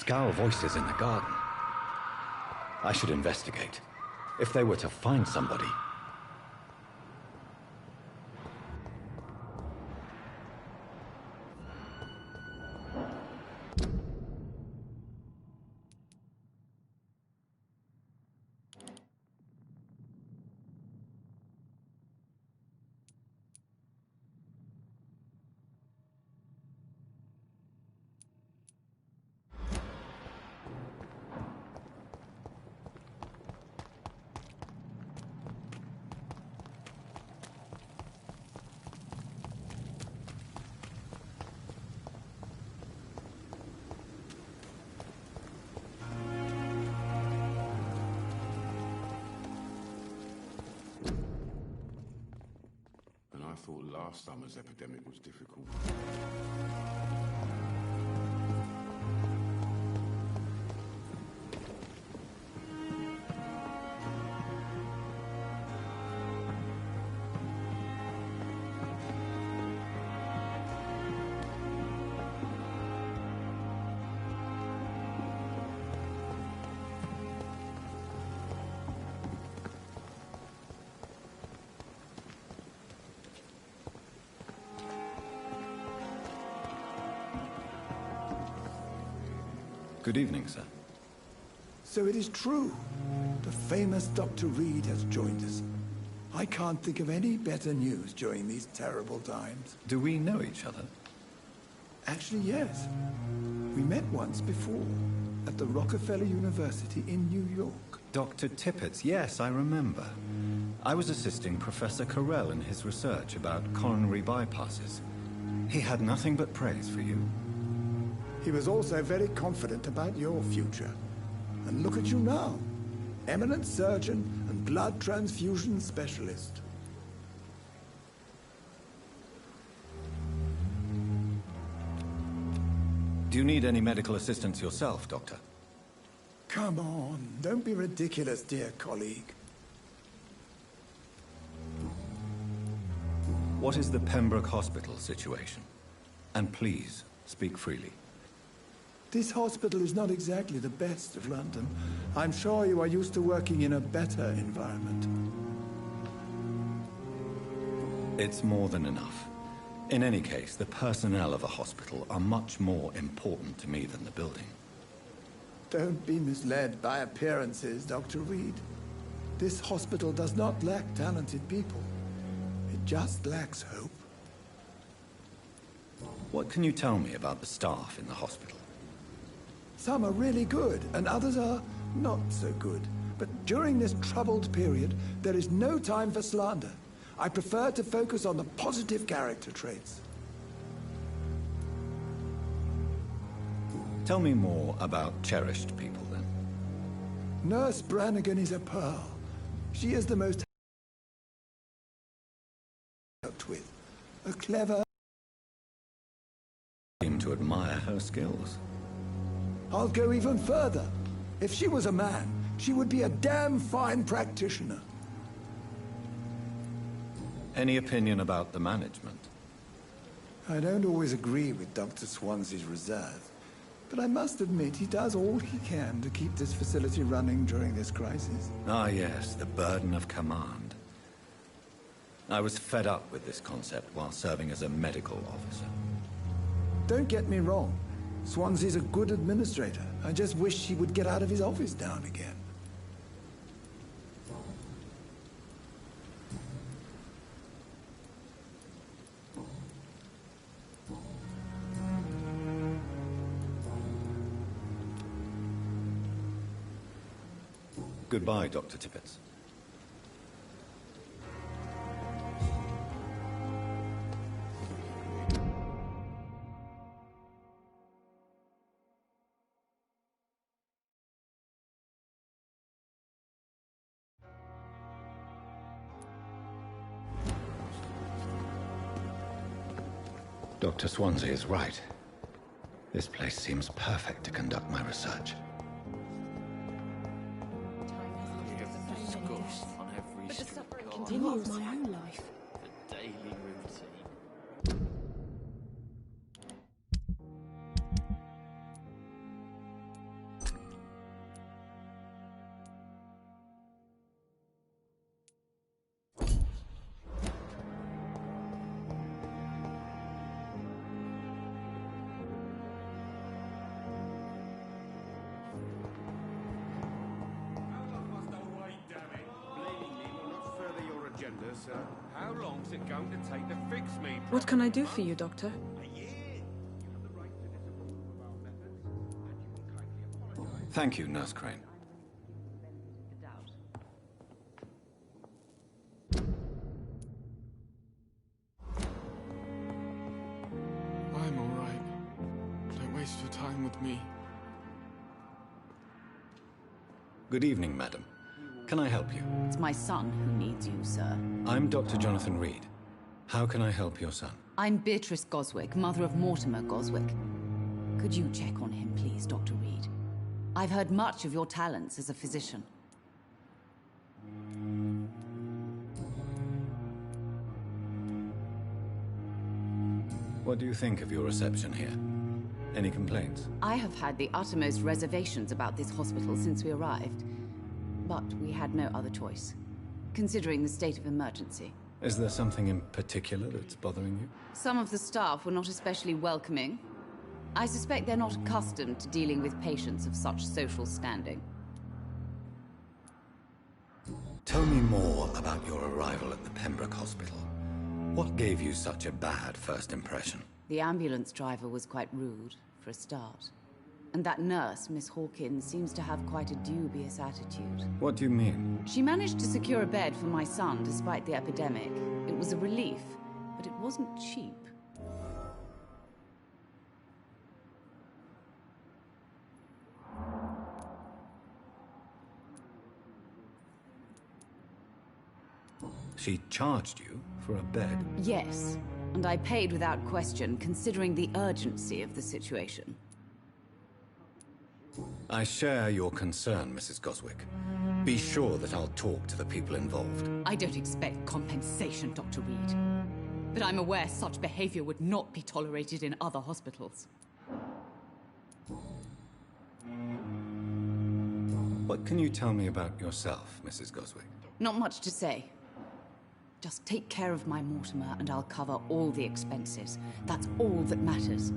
Scowl voices in the garden. I should investigate. If they were to find somebody... I thought last summer's epidemic was difficult. Good evening, sir. So it is true. The famous Dr. Reed has joined us. I can't think of any better news during these terrible times. Do we know each other? Actually, yes. We met once before, at the Rockefeller University in New York. Dr. Tippett, yes, I remember. I was assisting Professor Carell in his research about coronary bypasses. He had nothing but praise for you. He was also very confident about your future. And look at you now. Eminent surgeon and blood transfusion specialist. Do you need any medical assistance yourself, Doctor? Come on, don't be ridiculous, dear colleague. What is the Pembroke Hospital situation? And please, speak freely. This hospital is not exactly the best of London. I'm sure you are used to working in a better environment. It's more than enough. In any case, the personnel of a hospital are much more important to me than the building. Don't be misled by appearances, Dr. Reed. This hospital does not lack talented people. It just lacks hope. What can you tell me about the staff in the hospital? Some are really good, and others are not so good. But during this troubled period, there is no time for slander. I prefer to focus on the positive character traits. Tell me more about cherished people, then. Nurse Brannigan is a pearl. She is the most worked with. A clever... seem to admire her skills. I'll go even further. If she was a man, she would be a damn fine practitioner. Any opinion about the management? I don't always agree with Dr. Swansea's reserve, but I must admit he does all he can to keep this facility running during this crisis. Ah, yes, the burden of command. I was fed up with this concept while serving as a medical officer. Don't get me wrong. Swansea's a good administrator. I just wish he would get out of his office now and again. Goodbye, Dr. Tippett. Dr. Swansea is right. This place seems perfect to conduct my research. Continues my own life. The daily routine. sir. How long's it going to take to fix me? What can I do for you, Doctor? A year. You have the right to disapprove of our methods, and you will kindly apologize. Thank you, Nurse Crane. I'm all right. Don't waste your time with me. Good evening, madam. Can I help you? It's my son who needs you, sir. I'm Dr. Jonathan Reed. How can I help your son? I'm Beatrice Goswick, mother of Mortimer Goswick. Could you check on him, please, Dr. Reed? I've heard much of your talents as a physician. What do you think of your reception here? Any complaints? I have had the uttermost reservations about this hospital since we arrived. But we had no other choice, considering the state of emergency. Is there something in particular that's bothering you? Some of the staff were not especially welcoming. I suspect they're not accustomed to dealing with patients of such social standing. Tell me more about your arrival at the Pembroke Hospital. What gave you such a bad first impression? The ambulance driver was quite rude, for a start. And that nurse, Miss Hawkins, seems to have quite a dubious attitude. What do you mean? She managed to secure a bed for my son despite the epidemic. It was a relief, but it wasn't cheap. She charged you for a bed? Yes, and I paid without question, considering the urgency of the situation. I share your concern, Mrs. Goswick. Be sure that I'll talk to the people involved. I don't expect compensation, Dr. Reed. But I'm aware such behavior would not be tolerated in other hospitals. What can you tell me about yourself, Mrs. Goswick? Not much to say. Just take care of my Mortimer and I'll cover all the expenses. That's all that matters.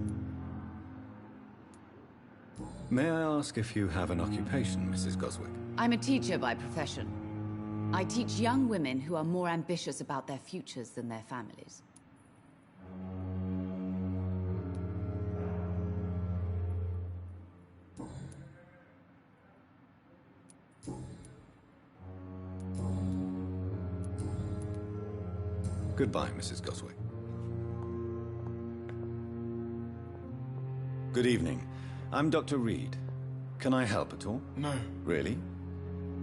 May I ask if you have an occupation, Mrs. Goswick? I'm a teacher by profession. I teach young women who are more ambitious about their futures than their families. Goodbye, Mrs. Goswick. Good evening. I'm Dr. Reed. Can I help at all? No, Really?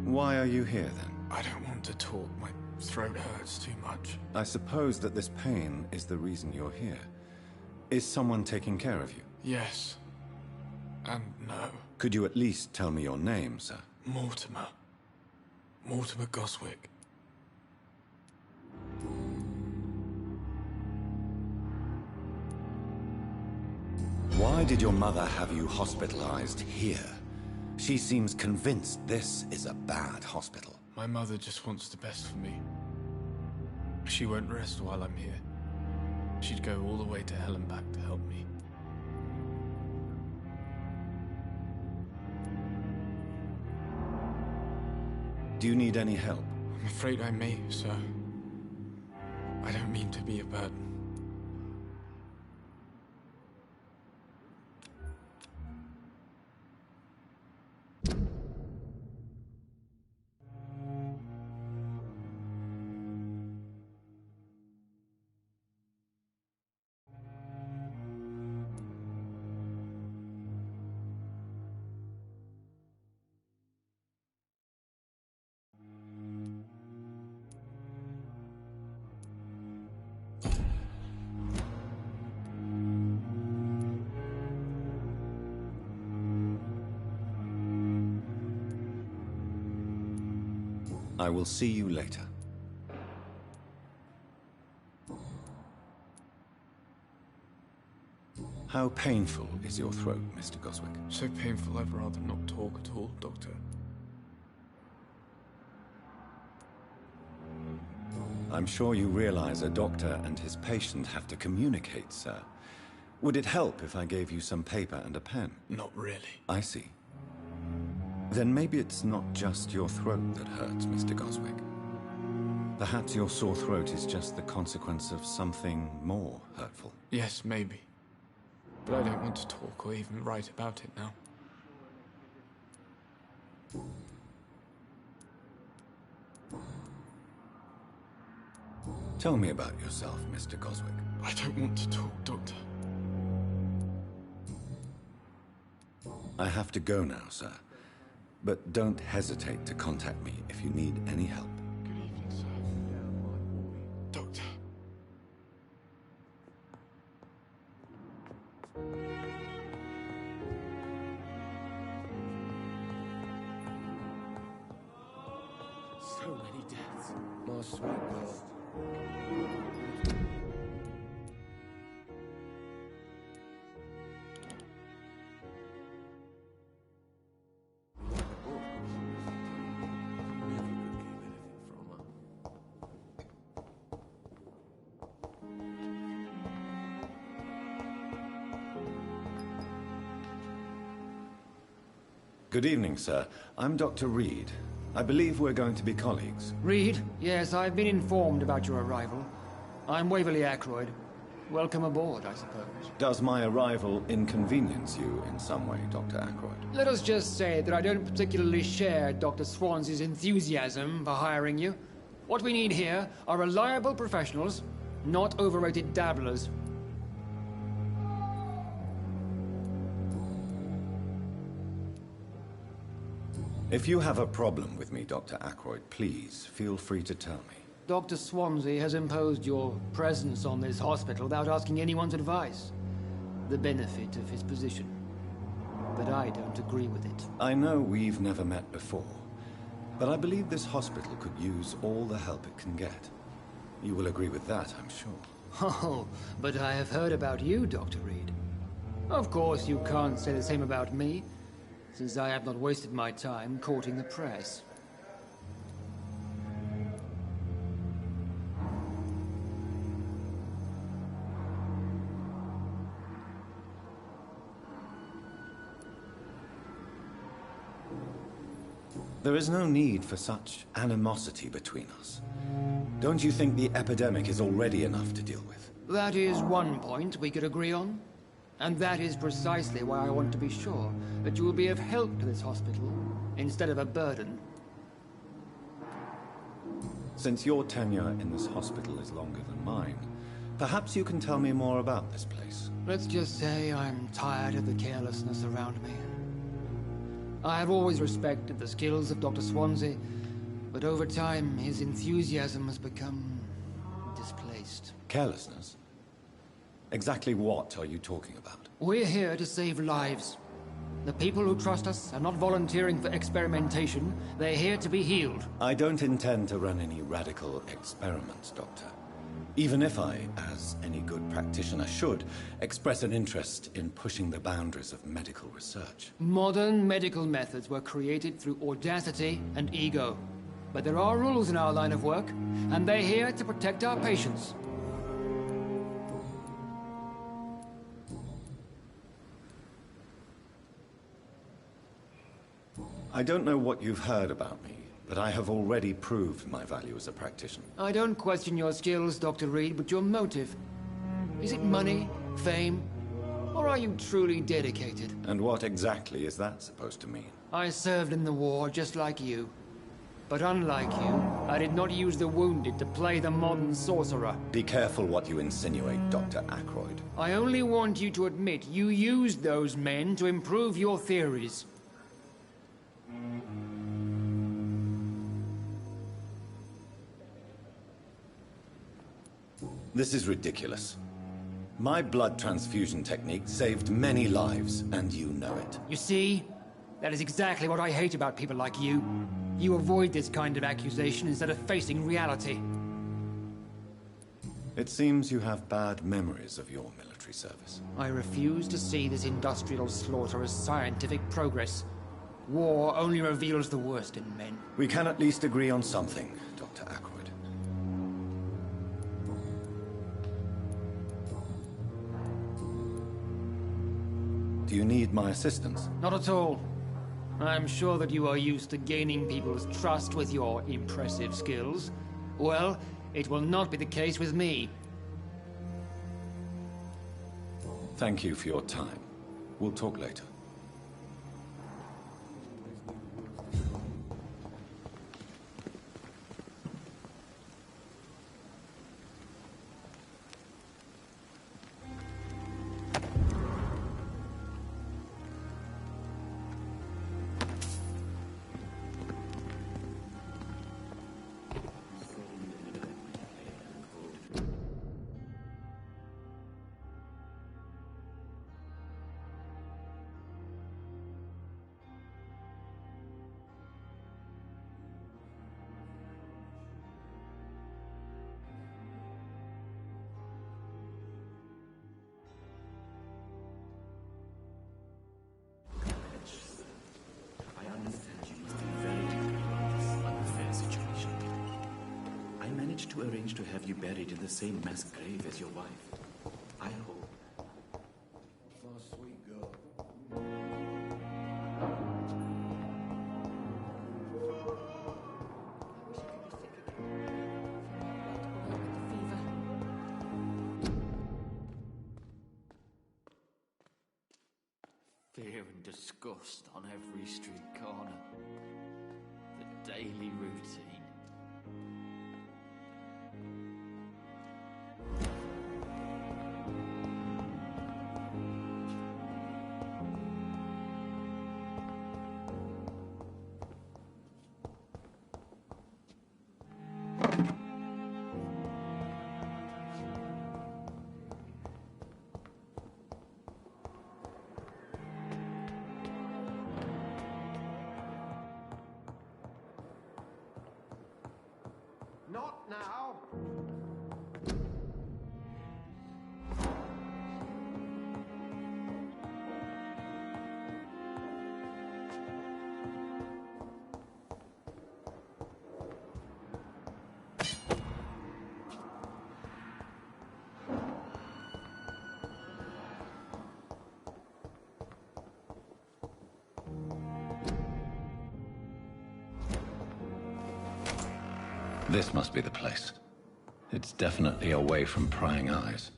Why are you here, then? I don't want to talk. My throat hurts too much. I suppose that this pain is the reason you're here. Is someone taking care of you? Yes. And no. Could you at least tell me your name, sir? Mortimer. Mortimer Goswick. Why did your mother have you hospitalized here? She seems convinced this is a bad hospital. My mother just wants the best for me. She won't rest while I'm here. She'd go all the way to hell and back to help me. Do you need any help? I'm afraid I may, sir. I don't mean to be a burden. I will see you later. How painful is your throat, Mr. Goswick? So painful I'd rather not talk at all, Doctor. I'm sure you realize a doctor and his patient have to communicate, sir. Would it help if I gave you some paper and a pen? Not really. I see. Then maybe it's not just your throat that hurts, Mr. Goswick. Perhaps your sore throat is just the consequence of something more hurtful. Yes, maybe. But I don't want to talk or even write about it now. Tell me about yourself, Mr. Goswick. I don't want to talk, Doctor. I have to go now, sir. But don't hesitate to contact me if you need any help. Good evening, sir. Doctor. So many deaths. My sweet girl. Good evening, sir. I'm Dr. Reed. I believe we're going to be colleagues. Reed? Yes, I've been informed about your arrival. I'm Waverly Ackroyd. Welcome aboard, I suppose. Does my arrival inconvenience you in some way, Dr. Ackroyd? Let us just say that I don't particularly share Dr. Swansea's enthusiasm for hiring you. What we need here are reliable professionals, not overrated dabblers. If you have a problem with me, Dr. Ackroyd, please feel free to tell me. Dr. Swansea has imposed your presence on this hospital without asking anyone's advice. The benefit of his position. But I don't agree with it. I know we've never met before, but I believe this hospital could use all the help it can get. You will agree with that, I'm sure. Oh, but I have heard about you, Dr. Reed. Of course, you can't say the same about me, since I have not wasted my time courting the press. There is no need for such animosity between us. Don't you think the epidemic is already enough to deal with? That is one point we could agree on. And that is precisely why I want to be sure that you will be of help to this hospital, instead of a burden. Since your tenure in this hospital is longer than mine, perhaps you can tell me more about this place. Let's just say I'm tired of the carelessness around me. I have always respected the skills of Dr. Swansea, but over time his enthusiasm has become displaced. Carelessness? Exactly what are you talking about? We're here to save lives. The people who trust us are not volunteering for experimentation. They're here to be healed. I don't intend to run any radical experiments, Doctor. Even if I, as any good practitioner should, express an interest in pushing the boundaries of medical research. Modern medical methods were created through audacity and ego. But there are rules in our line of work, and they're here to protect our patients. I don't know what you've heard about me, but I have already proved my value as a practitioner. I don't question your skills, Dr. Reed, but your motive. Is it money, fame, or are you truly dedicated? And what exactly is that supposed to mean? I served in the war just like you. But unlike you, I did not use the wounded to play the modern sorcerer. Be careful what you insinuate, Dr. Ackroyd. I only want you to admit you used those men to improve your theories. This is ridiculous. My blood transfusion technique saved many lives, and you know it. You see? That is exactly what I hate about people like you. You avoid this kind of accusation instead of facing reality. It seems you have bad memories of your military service. I refuse to see this industrial slaughter as scientific progress. War only reveals the worst in men. We can at least agree on something, Dr. Ackroyd. Do you need my assistance? Not at all. I'm sure that you are used to gaining people's trust with your impressive skills. Well, it will not be the case with me. Thank you for your time. We'll talk later. I understand you must be very angry about this unfair situation. I managed to arrange to have you buried in the same mass grave as your wife. I hope. Oh, sweet girl. Fear and disgust on every street corner. The daily routine. Not now! This must be the place. It's definitely away from prying eyes.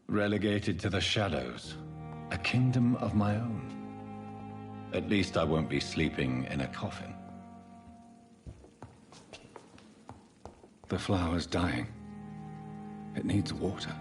Relegated to the shadows. A kingdom of my own. At least I won't be sleeping in a coffin. The flower's dying. It needs water.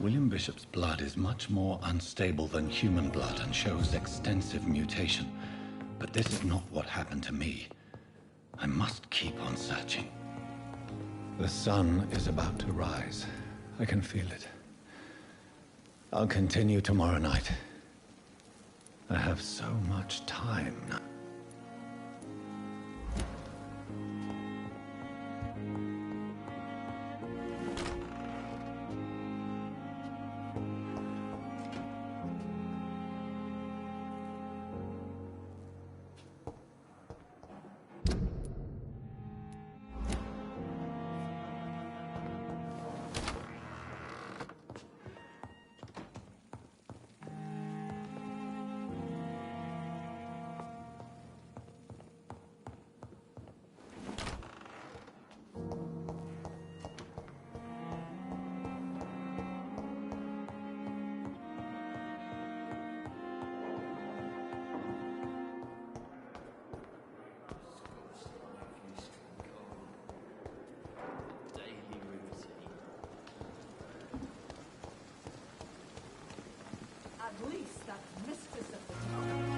William Bishop's blood is much more unstable than human blood and shows extensive mutation. But this is not what happened to me. I must keep on searching. The sun is about to rise. I can feel it. I'll continue tomorrow night. I have so much time now. At least that mistress of the town.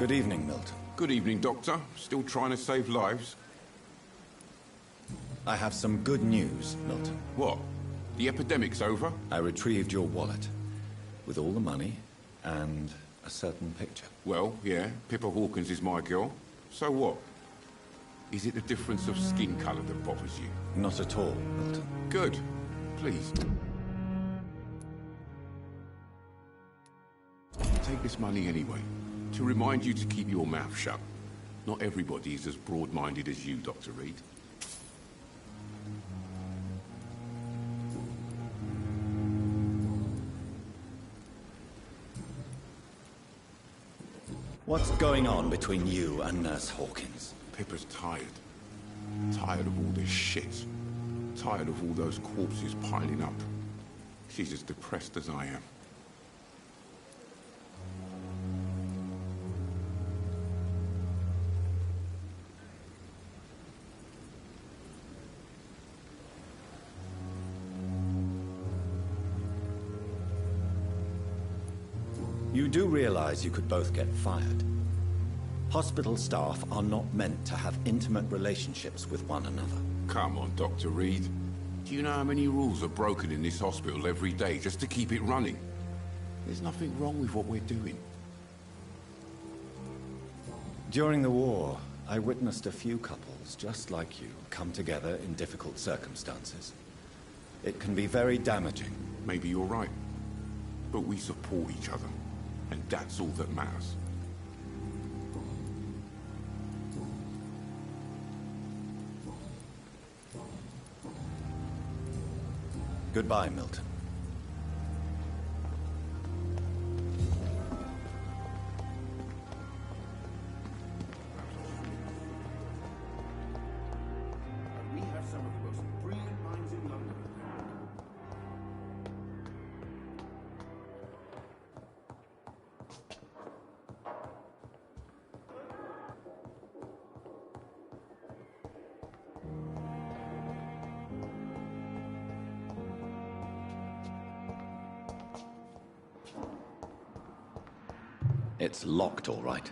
Good evening, Milton. Good evening, Doctor. Still trying to save lives? I have some good news, Milton. What? The epidemic's over? I retrieved your wallet, with all the money, and a certain picture. Well, yeah, Pippa Hawkins is my girl. So what? Is it the difference of skin colour that bothers you? Not at all, Milton. Good. Please. Take this money anyway, to remind you to keep your mouth shut. Not everybody is as broad-minded as you, Dr. Reed. What's going on between you and Nurse Hawkins? Pippa's tired. Tired of all this shit. Tired of all those corpses piling up. She's as depressed as I am. You do realize you could both get fired. Hospital staff are not meant to have intimate relationships with one another. Come on, Dr. Reed. Do you know how many rules are broken in this hospital every day just to keep it running? There's nothing wrong with what we're doing. During the war, I witnessed a few couples just like you come together in difficult circumstances. It can be very damaging. Maybe you're right. But we support each other. And that's all that matters. Goodbye, Milton. We have some of the most brilliant minds in London. It's locked, all right.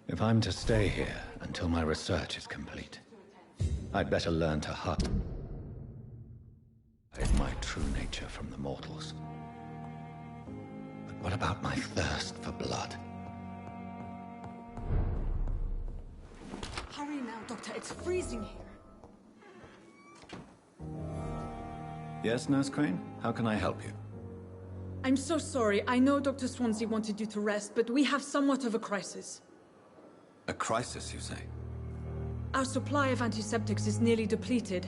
If I'm to stay here until my research is complete, I'd better learn to hide my true nature from the mortals. But what about my thirst for blood? Hurry now, Doctor. It's freezing here. Yes, Nurse Crane? How can I help you? I'm so sorry. I know Dr. Swansea wanted you to rest, but we have somewhat of a crisis. A crisis, you say? Our supply of antiseptics is nearly depleted.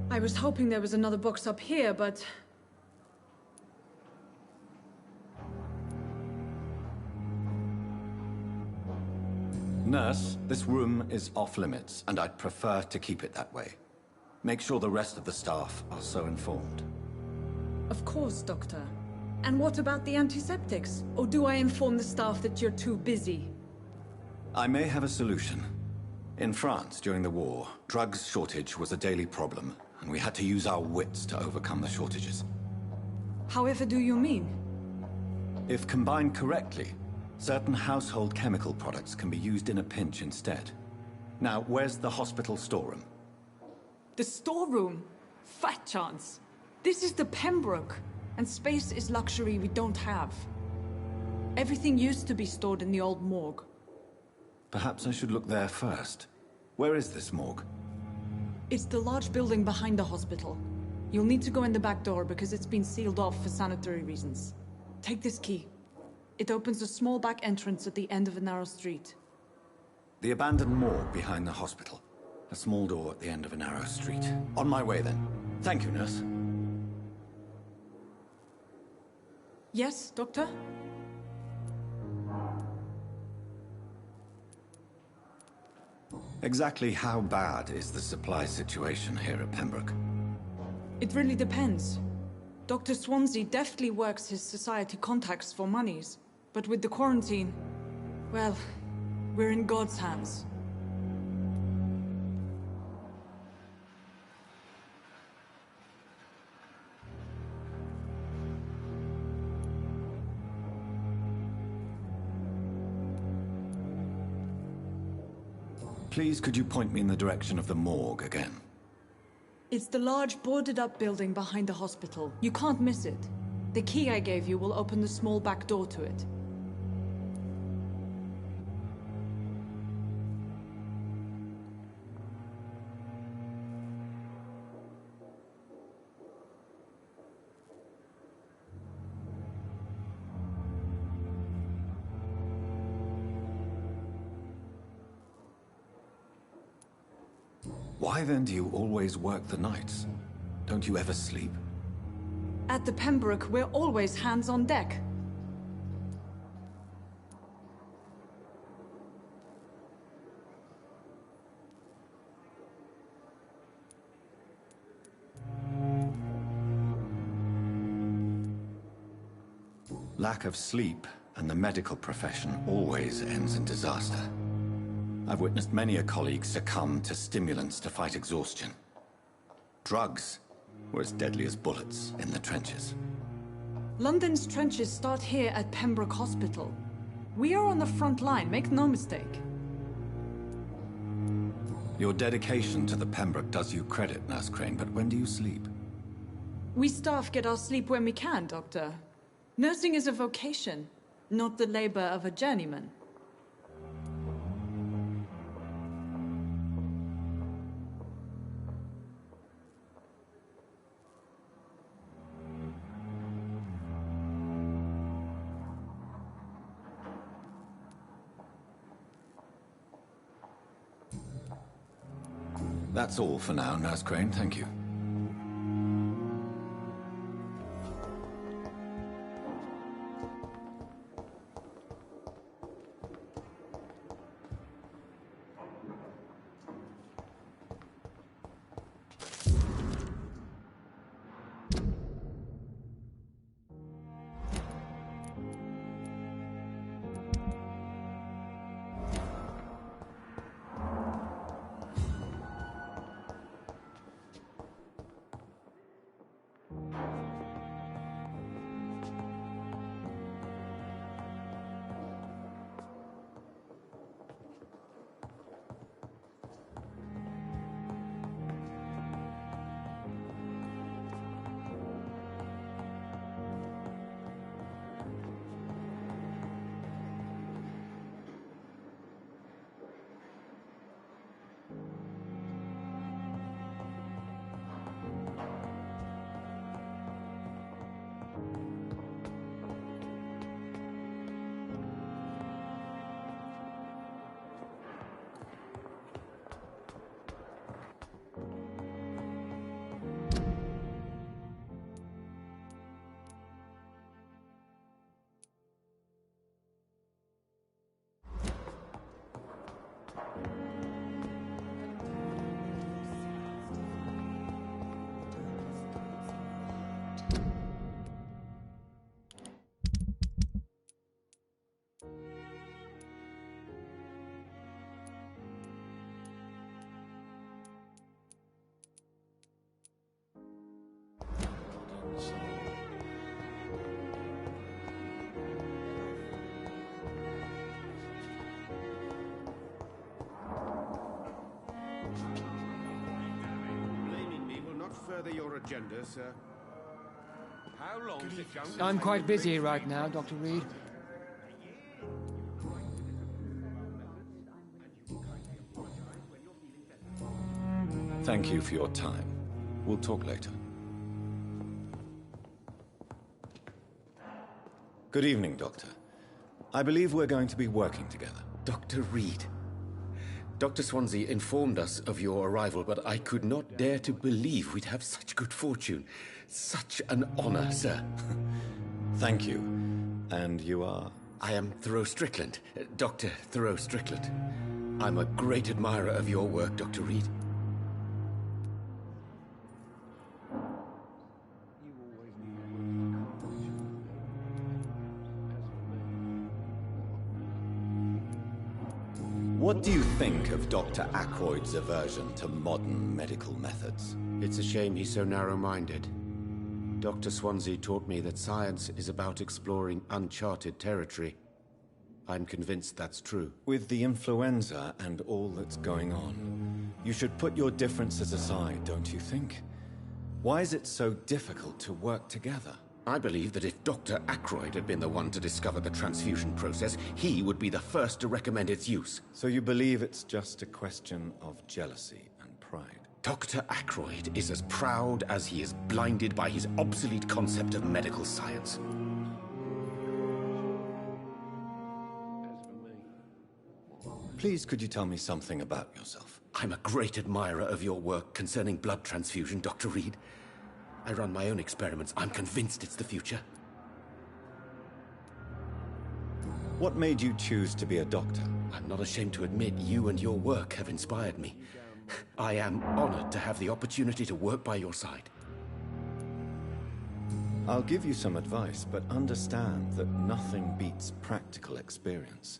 I was hoping there was another box up here, but... Nurse, this room is off limits, and I'd prefer to keep it that way. Make sure the rest of the staff are so informed. Of course, Doctor. And what about the antiseptics? Or do I inform the staff that you're too busy? I may have a solution. In France, during the war, drugs shortage was a daily problem, and we had to use our wits to overcome the shortages. However do you mean? If combined correctly, certain household chemical products can be used in a pinch instead. Now, where's the hospital storeroom? The storeroom? Fat chance. This is the Pembroke, and space is luxury we don't have. Everything used to be stored in the old morgue. Perhaps I should look there first. Where is this morgue? It's the large building behind the hospital. You'll need to go in the back door because it's been sealed off for sanitary reasons. Take this key. It opens a small back entrance at the end of a narrow street. The abandoned morgue behind the hospital. A small door at the end of a narrow street. On my way, then. Thank you, nurse. Yes, Doctor? Exactly how bad is the supply situation here at Pembroke? It really depends. Dr. Swansea deftly works his society contacts for monies. But with the quarantine, well, we're in God's hands. Please, could you point me in the direction of the morgue again? It's the large boarded-up building behind the hospital. You can't miss it. The key I gave you will open the small back door to it. Why then do you always work the nights? Don't you ever sleep? At the Pembroke, we're always hands on deck. Lack of sleep and the medical profession always ends in disaster. I've witnessed many a colleague succumb to stimulants to fight exhaustion. Drugs were as deadly as bullets in the trenches. London's trenches start here at Pembroke Hospital. We are on the front line, make no mistake. Your dedication to the Pembroke does you credit, Nurse Crane, but when do you sleep? We staff get our sleep when we can, Doctor. Nursing is a vocation, not the labor of a journeyman. That's all for now, Nurse Crane, thank you. Further your agenda, sir. How long is it going to I'm take quite to busy reach- right now, Dr. Reed. Thank you for your time. We'll talk later. Good evening, Doctor. I believe we're going to be working together. Dr. Reed. Dr. Swansea informed us of your arrival, but I could not dare to believe we'd have such good fortune. Such an honor, sir. Thank you. And you are? I am Thoreau Strickland, Dr. Thoreau Strickland. I'm a great admirer of your work, Dr. Reed. What do you think of Dr. Ackroyd's aversion to modern medical methods? It's a shame he's so narrow-minded. Dr. Swansea taught me that science is about exploring uncharted territory. I'm convinced that's true. With the influenza and all that's going on, you should put your differences aside, don't you think? Why is it so difficult to work together? I believe that if Dr. Ackroyd had been the one to discover the transfusion process, he would be the first to recommend its use. So you believe it's just a question of jealousy and pride? Dr. Ackroyd is as proud as he is blinded by his obsolete concept of medical science. Please, could you tell me something about yourself? I'm a great admirer of your work concerning blood transfusion, Dr. Reed. I run my own experiments. I'm convinced it's the future. What made you choose to be a doctor? I'm not ashamed to admit you and your work have inspired me. I am honored to have the opportunity to work by your side. I'll give you some advice, but understand that nothing beats practical experience,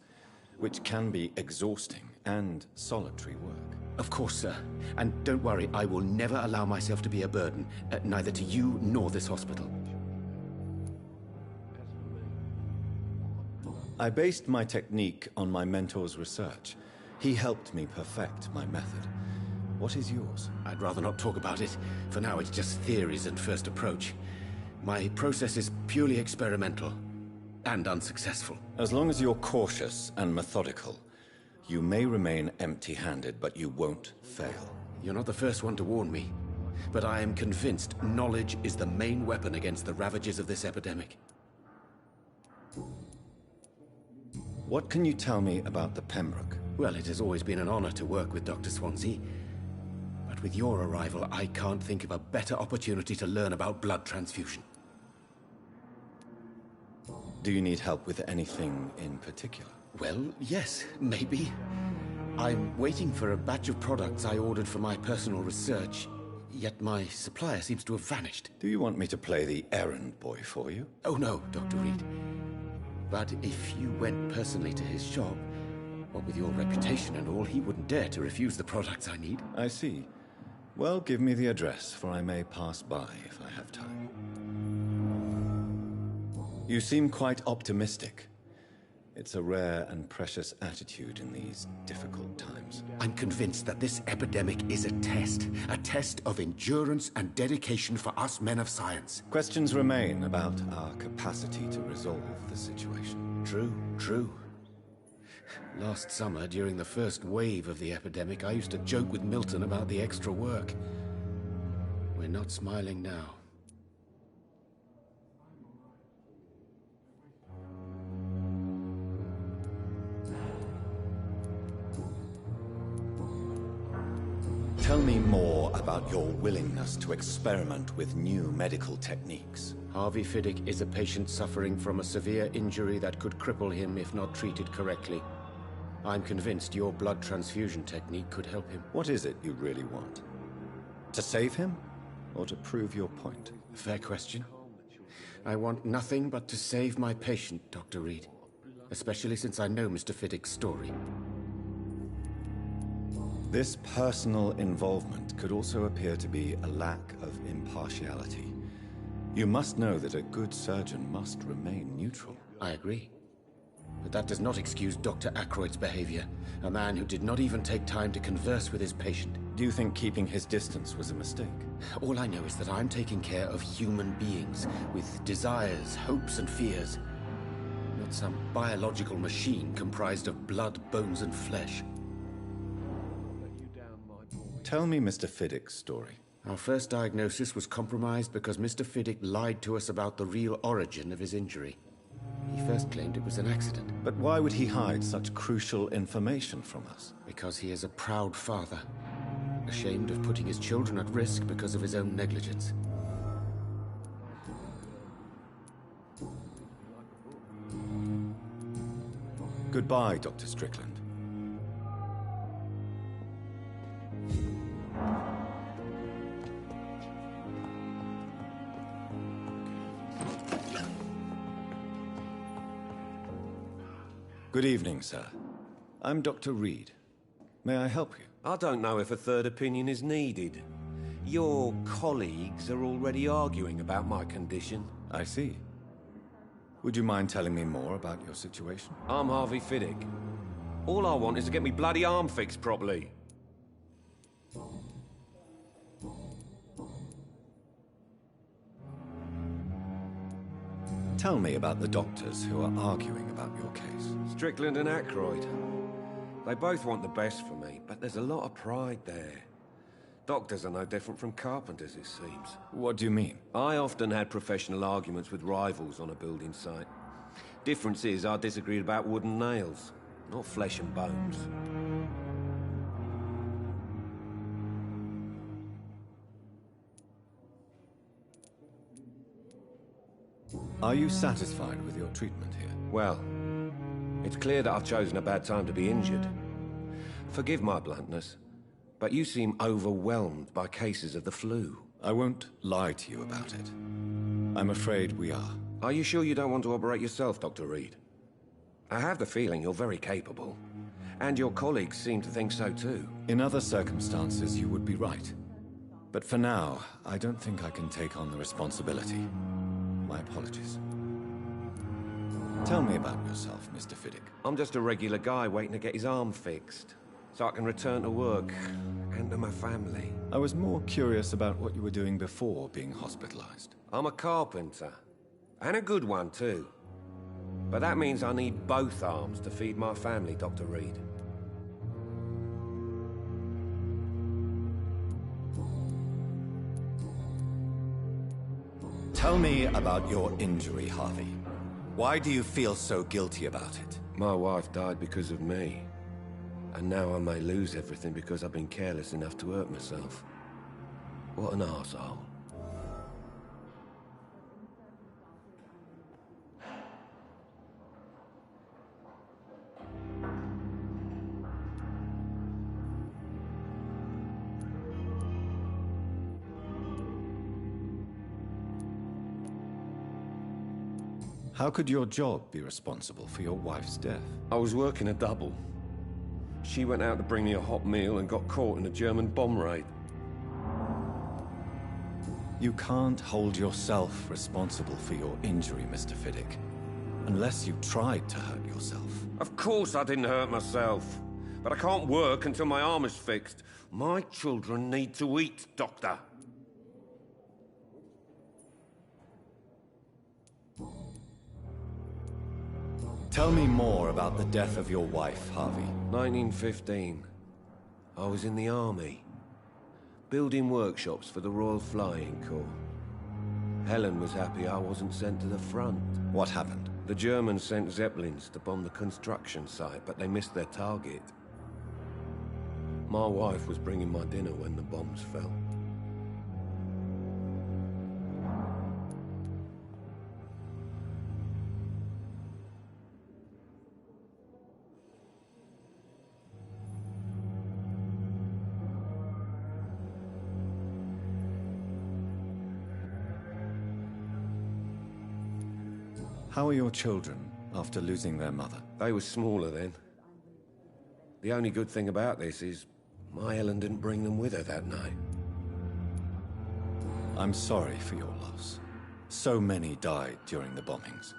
which can be exhausting and solitary work. Of course, sir. And don't worry, I will never allow myself to be a burden, neither to you nor this hospital. I based my technique on my mentor's research. He helped me perfect my method. What is yours? I'd rather not talk about it. For now, it's just theories and first approach. My process is purely experimental and unsuccessful. As long as you're cautious and methodical, you may remain empty-handed, but you won't fail. You're not the first one to warn me, but I am convinced knowledge is the main weapon against the ravages of this epidemic. What can you tell me about the Pembroke? Well, it has always been an honor to work with Dr. Swansea. But with your arrival, I can't think of a better opportunity to learn about blood transfusion. Do you need help with anything in particular? Well, yes, maybe. I'm waiting for a batch of products I ordered for my personal research, yet my supplier seems to have vanished. Do you want me to play the errand boy for you? Oh no, Dr. Reed. But if you went personally to his shop, what with your reputation and all, he wouldn't dare to refuse the products I need. I see. Well, give me the address, for I may pass by if I have time. You seem quite optimistic. It's a rare and precious attitude in these difficult times. I'm convinced that this epidemic is a test of endurance and dedication for us men of science. Questions remain about our capacity to resolve the situation. True. Last summer, during the first wave of the epidemic, I used to joke with Milton about the extra work. We're not smiling now. Tell me more about your willingness to experiment with new medical techniques. Harvey Fiddick is a patient suffering from a severe injury that could cripple him if not treated correctly. I'm convinced your blood transfusion technique could help him. What is it you really want? To save him? Or to prove your point? Fair question. I want nothing but to save my patient, Dr. Reed. Especially since I know Mr. Fiddick's story. This personal involvement could also appear to be a lack of impartiality. You must know that a good surgeon must remain neutral. I agree. But that does not excuse Dr. Ackroyd's behavior, a man who did not even take time to converse with his patient. Do you think keeping his distance was a mistake? All I know is that I'm taking care of human beings with desires, hopes, and fears. Not some biological machine comprised of blood, bones, and flesh. Tell me Mr. Fiddick's story. Our first diagnosis was compromised because Mr. Fiddick lied to us about the real origin of his injury. He first claimed it was an accident. But why would he hide such crucial information from us? Because he is a proud father, ashamed of putting his children at risk because of his own negligence. Goodbye, Dr. Strickland. Good evening, sir. I'm Dr. Reed. May I help you? I don't know if a third opinion is needed. Your colleagues are already arguing about my condition. I see. Would you mind telling me more about your situation? I'm Harvey Fiddick. All I want is to get me bloody arm fixed properly. Tell me about the doctors who are arguing about your case. Strickland and Aykroyd. They both want the best for me, but there's a lot of pride there. Doctors are no different from carpenters, it seems. What do you mean? I often had professional arguments with rivals on a building site. Difference is, I disagreed about wooden nails, not flesh and bones. Are you satisfied with your treatment here? Well, it's clear that I've chosen a bad time to be injured. Forgive my bluntness, but you seem overwhelmed by cases of the flu. I won't lie to you about it. I'm afraid we are. Are you sure you don't want to operate yourself, Dr. Reed? I have the feeling you're very capable. And your colleagues seem to think so too. In other circumstances, you would be right. But for now, I don't think I can take on the responsibility. My apologies. Tell me about yourself, Mr. Fiddick. I'm just a regular guy waiting to get his arm fixed, so I can return to work and to my family. I was more curious about what you were doing before being hospitalized. I'm a carpenter, and a good one too. But that means I need both arms to feed my family, Dr. Reed. Tell me about your injury, Harvey. Why do you feel so guilty about it? My wife died because of me. And now I may lose everything because I've been careless enough to hurt myself. What an arsehole. How could your job be responsible for your wife's death? I was working a double. She went out to bring me a hot meal and got caught in a German bomb raid. You can't hold yourself responsible for your injury, Mr. Fiddick. Unless you tried to hurt yourself. Of course I didn't hurt myself. But I can't work until my arm is fixed. My children need to eat, Doctor. Tell me more about the death of your wife, Harvey. 1915. I was in the army, building workshops for the Royal Flying Corps. Helen was happy I wasn't sent to the front. What happened? The Germans sent Zeppelins to bomb the construction site, but they missed their target. My wife was bringing my dinner when the bombs fell. How are your children after losing their mother? They were smaller then. The only good thing about this is my Helen didn't bring them with her that night. I'm sorry for your loss. So many died during the bombings.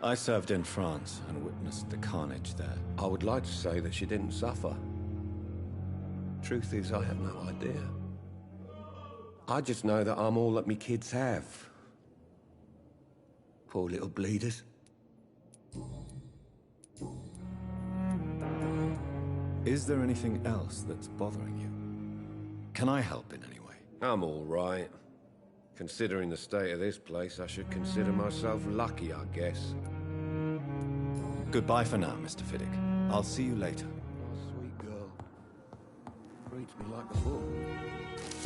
I served in France and witnessed the carnage there. I would like to say that she didn't suffer. Truth is, I have no idea. I just know that I'm all that me kids have. Poor little bleeders. Is there anything else that's bothering you? Can I help in any way? I'm all right. Considering the state of this place, I should consider myself lucky, I guess. Goodbye for now, Mr. Fiddick. I'll see you later. Oh, sweet girl. Treats me like a book.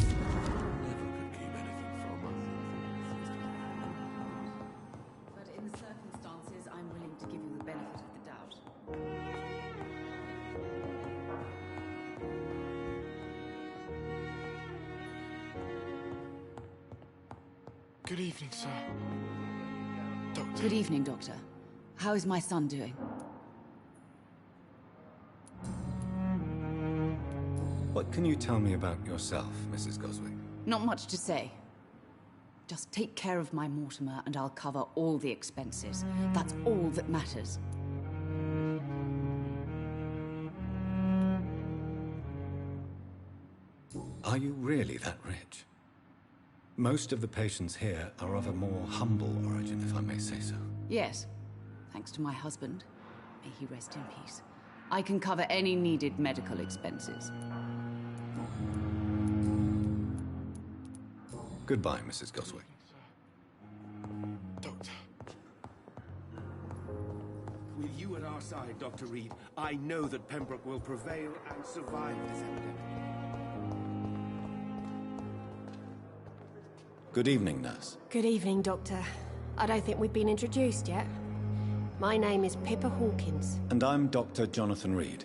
Never could keep anything from her. But in the circumstances, I'm willing to give you the benefit of the doubt. Good evening, sir. Doctor. Good evening, Doctor. How is my son doing? What can you tell me about yourself, Mrs. Goswick? Not much to say. Just take care of my Mortimer and I'll cover all the expenses. That's all that matters. Are you really that rich? Most of the patients here are of a more humble origin, if I may say so. Yes. Thanks to my husband. May he rest in peace. I can cover any needed medical expenses. Goodbye, Mrs. Goswick. Doctor. With you at our side, Dr. Reed, I know that Pembroke will prevail and survive this epidemic. Good evening, nurse. Good evening, Doctor. I don't think we've been introduced yet. My name is Pippa Hawkins. And I'm Dr. Jonathan Reed.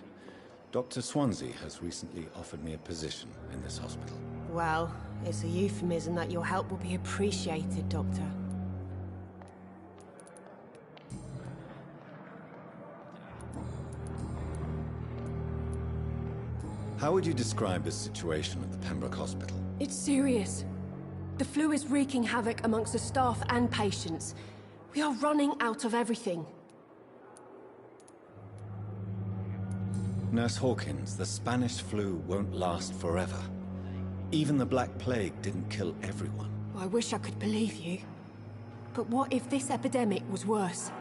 Dr. Swansea has recently offered me a position in this hospital. Well, it's a euphemism that your help will be appreciated, Doctor. How would you describe the situation at the Pembroke Hospital? It's serious. The flu is wreaking havoc amongst the staff and patients. We are running out of everything. Nurse Hawkins, the Spanish flu won't last forever. Even the Black Plague didn't kill everyone. I wish I could believe you. But what if this epidemic was worse?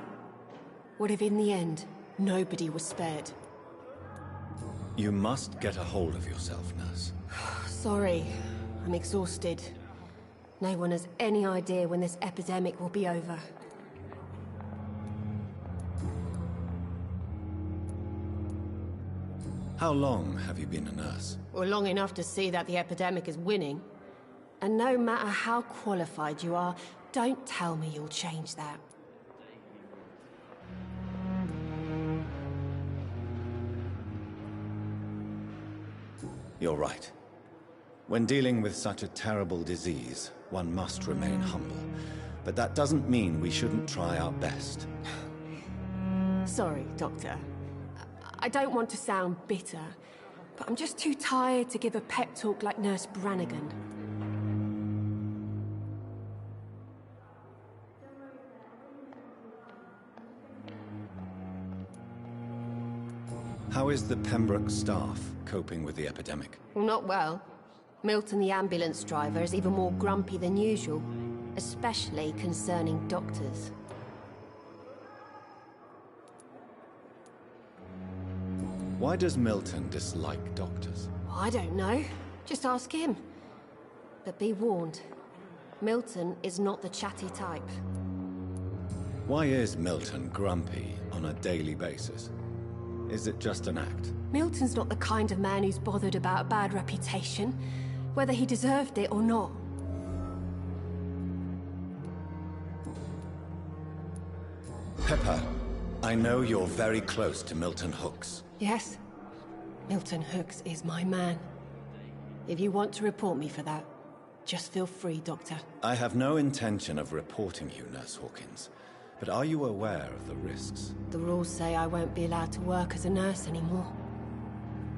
What if in the end, nobody was spared? You must get a hold of yourself, nurse. Sorry, I'm exhausted. No one has any idea when this epidemic will be over. How long have you been a nurse? Well, long enough to see that the epidemic is winning. And no matter how qualified you are, don't tell me you'll change that. You're right. When dealing with such a terrible disease, one must remain humble. But that doesn't mean we shouldn't try our best. Sorry, Doctor. I don't want to sound bitter, but I'm just too tired to give a pep talk like Nurse Brannigan. How is the Pembroke staff coping with the epidemic? Well, not well. Milton, the ambulance driver, is even more grumpy than usual, especially concerning doctors. Why does Milton dislike doctors? I don't know. Just ask him. But be warned, Milton is not the chatty type. Why is Milton grumpy on a daily basis? Is it just an act? Milton's not the kind of man who's bothered about a bad reputation, whether he deserved it or not. Pepper, I know you're very close to Milton Hooks. Yes, Milton Hooks is my man. If you want to report me for that, just feel free, Doctor. I have no intention of reporting you, Nurse Hawkins. But are you aware of the risks? The rules say I won't be allowed to work as a nurse anymore.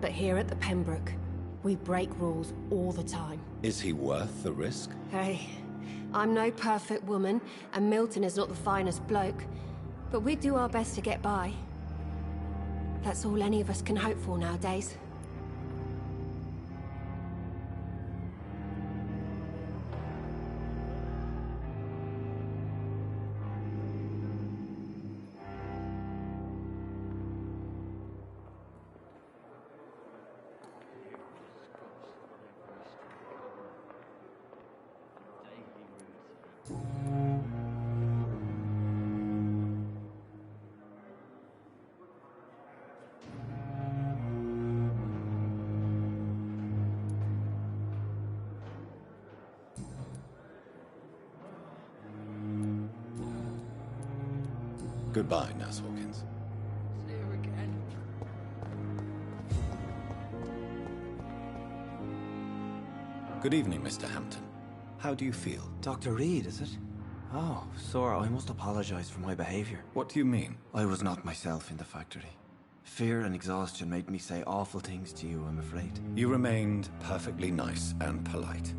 But here at the Pembroke, we break rules all the time. Is he worth the risk? Hey, I'm no perfect woman, and Milton is not the finest bloke. But we do our best to get by. That's all any of us can hope for nowadays. Goodbye, Nurse Hawkins. See you again. Good evening, Mr. Hampton. How do you feel? Dr. Reed, is it? Oh, sir, I must apologize for my behavior. What do you mean? I was not myself in the factory. Fear and exhaustion made me say awful things to you, I'm afraid. You remained perfectly nice and polite.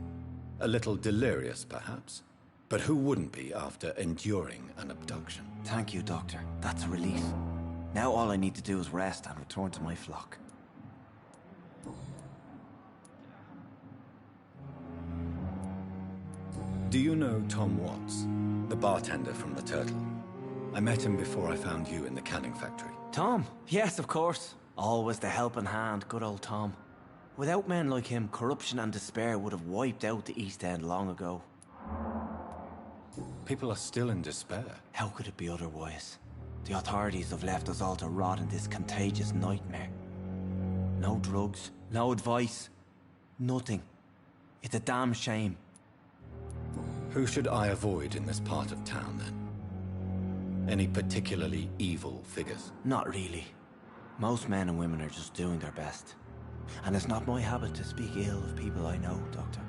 A little delirious, perhaps. But who wouldn't be after enduring an abduction? Thank you, Doctor. That's a relief. Now all I need to do is rest and return to my flock. Do you know Tom Watts, the bartender from the Turtle? I met him before I found you in the canning factory. Tom? Yes, of course. Always the helping hand, good old Tom. Without men like him, corruption and despair would have wiped out the East End long ago. People are still in despair. How could it be otherwise? The authorities have left us all to rot in this contagious nightmare. No drugs, no advice, nothing. It's a damn shame. Who should I avoid in this part of town, then? Any particularly evil figures? Not really. Most men and women are just doing their best. And it's not my habit to speak ill of people I know, Doctor.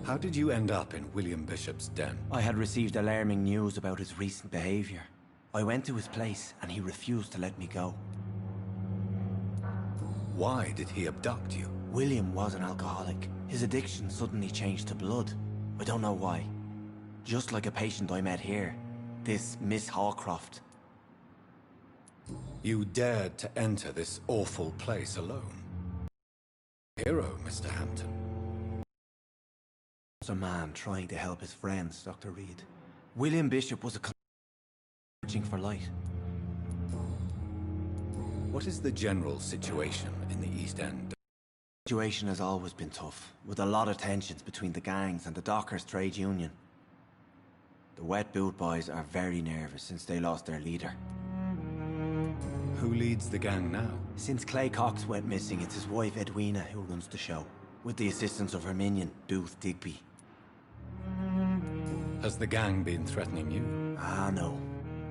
How did you end up in William Bishop's den? I had received alarming news about his recent behavior. I went to his place and he refused to let me go. Why did he abduct you? William was an alcoholic. His addiction suddenly changed to blood. I don't know why. Just like a patient I met here. This Miss Hawcroft. You dared to enter this awful place alone. Hero, Mr. Hampton. Was a man trying to help his friends, Dr. Reed. William Bishop was searching for light. What is the general situation in the East End? The situation has always been tough, with a lot of tensions between the gangs and the Dockers trade union. The Wet Boot Boys are very nervous since they lost their leader. Who leads the gang now? Since Clay Cox went missing, it's his wife Edwina who runs the show, with the assistance of her minion, Booth Digby. Has the gang been threatening you? Ah, no.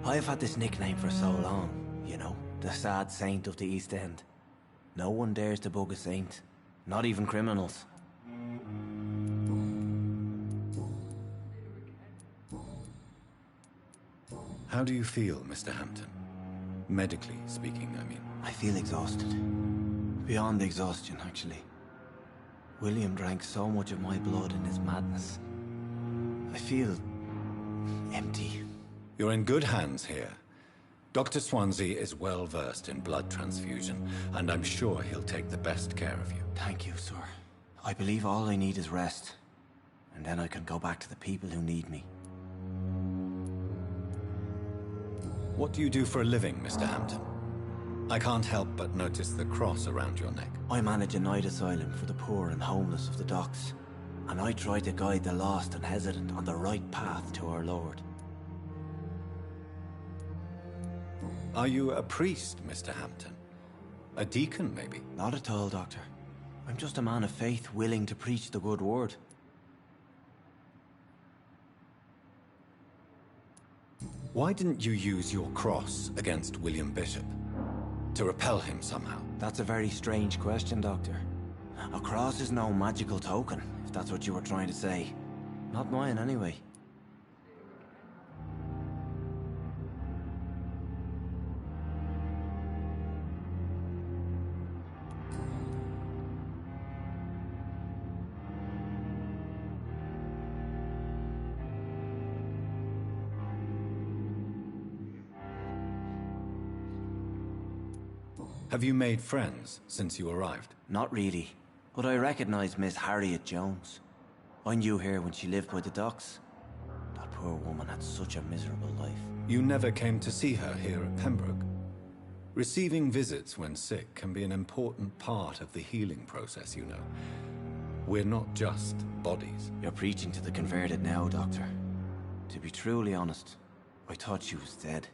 I've had this nickname for so long, you know, the sad saint of the East End. No one dares to bug a saint, not even criminals. How do you feel, Mr. Hampton? Medically speaking, I mean. I feel exhausted. Beyond exhaustion, actually. William drank so much of my blood in his madness. I feel empty. You're in good hands here. Dr. Swansea is well versed in blood transfusion, and I'm sure he'll take the best care of you. Thank you, sir. I believe all I need is rest, and then I can go back to the people who need me. What do you do for a living, Mr. Hampton? I can't help but notice the cross around your neck. I manage a night asylum for the poor and homeless of the docks, and I try to guide the lost and hesitant on the right path to our Lord. Are you a priest, Mr. Hampton? A deacon, maybe? Not at all, Doctor. I'm just a man of faith willing to preach the good word. Why didn't you use your cross against William Bishop? To repel him somehow? That's a very strange question, Doctor. A cross is no magical token, if that's what you were trying to say. Not mine, anyway. Have you made friends since you arrived? Not really, but I recognize Miss Harriet Jones. I knew her when she lived by the docks. That poor woman had such a miserable life. You never came to see her here at Pembroke? Receiving visits when sick can be an important part of the healing process, you know. We're not just bodies. You're preaching to the converted now, Doctor. To be truly honest, I thought she was dead.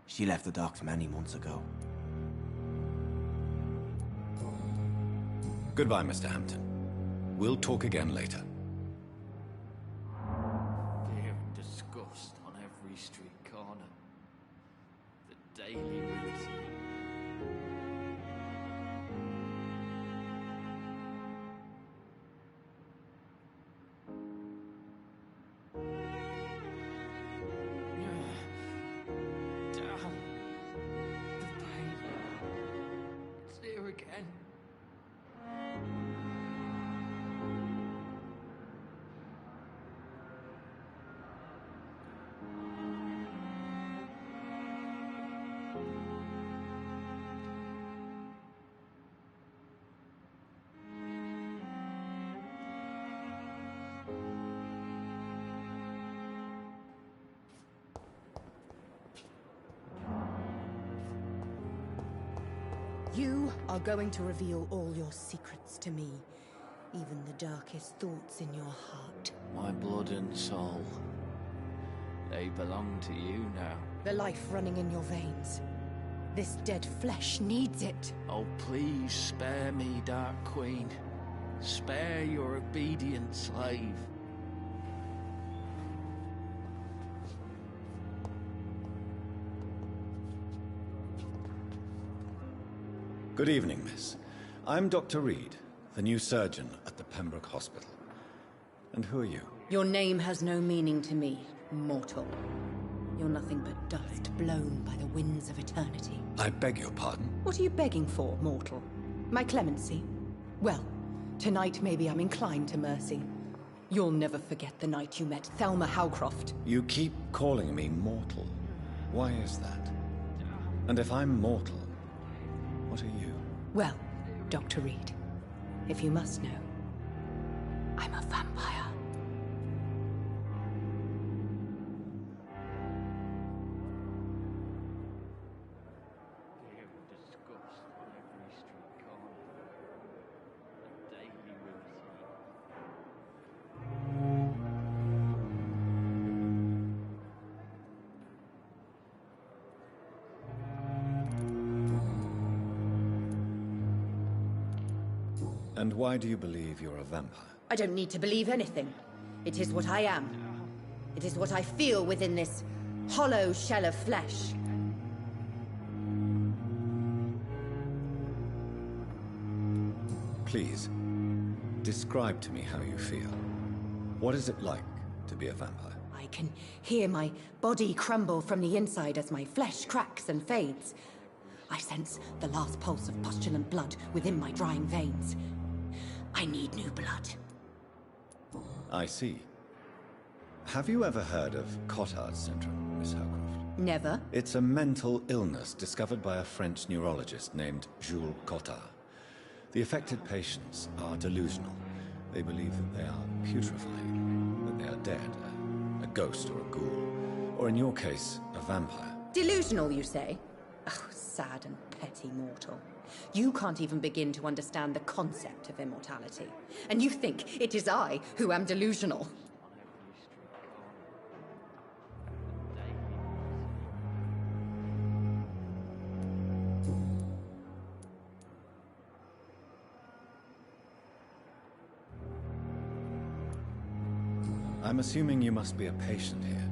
She left the docks many months ago. Goodbye, Mr. Hampton. We'll talk again later. Damn You are going to reveal all your secrets to me, even the darkest thoughts in your heart. My blood and soul. They belong to you now. The life running in your veins. This dead flesh needs it. Oh, please spare me, Dark Queen. Spare your obedient slave. Good evening, miss. I'm Dr. Reed, the new surgeon at the Pembroke Hospital. And who are you? Your name has no meaning to me, mortal. You're nothing but dust blown by the winds of eternity. I beg your pardon? What are you begging for, mortal? My clemency? Well, tonight maybe I'm inclined to mercy. You'll never forget the night you met Thelma Howcroft. You keep calling me mortal. Why is that? And if I'm mortal, what are you? Well, Dr. Reed, if you must know, I'm a vampire. And why do you believe you're a vampire? I don't need to believe anything. It is what I am. It is what I feel within this hollow shell of flesh. Please, describe to me how you feel. What is it like to be a vampire? I can hear my body crumble from the inside as my flesh cracks and fades. I sense the last pulse of postulant blood within my drying veins. I need new blood. I see. Have you ever heard of Cotard's syndrome, Miss Howcroft? Never. It's a mental illness discovered by a French neurologist named Jules Cotard. The affected patients are delusional. They believe that they are putrefying, that they are dead, a ghost or a ghoul, or in your case, a vampire. Delusional, you say? Oh, sad and petty mortal. You can't even begin to understand the concept of immortality. And you think it is I who am delusional. I'm assuming you must be a patient here.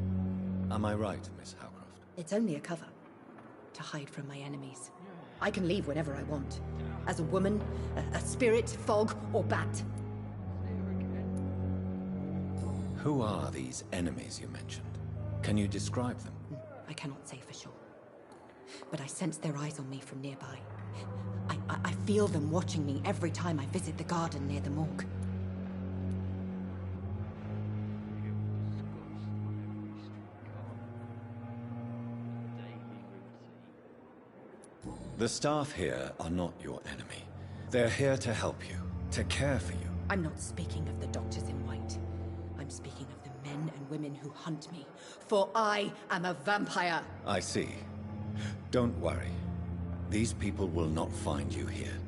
Am I right, Miss Howcroft? It's only a cover. To hide from my enemies. I can leave whenever I want. As a woman, a spirit, fog, or bat. Who are these enemies you mentioned? Can you describe them? I cannot say for sure. But I sense their eyes on me from nearby. I feel them watching me every time I visit the garden near the morgue. The staff here are not your enemy. They're here to help you, to care for you. I'm not speaking of the doctors in white. I'm speaking of the men and women who hunt me. For I am a vampire. I see. Don't worry. These people will not find you here.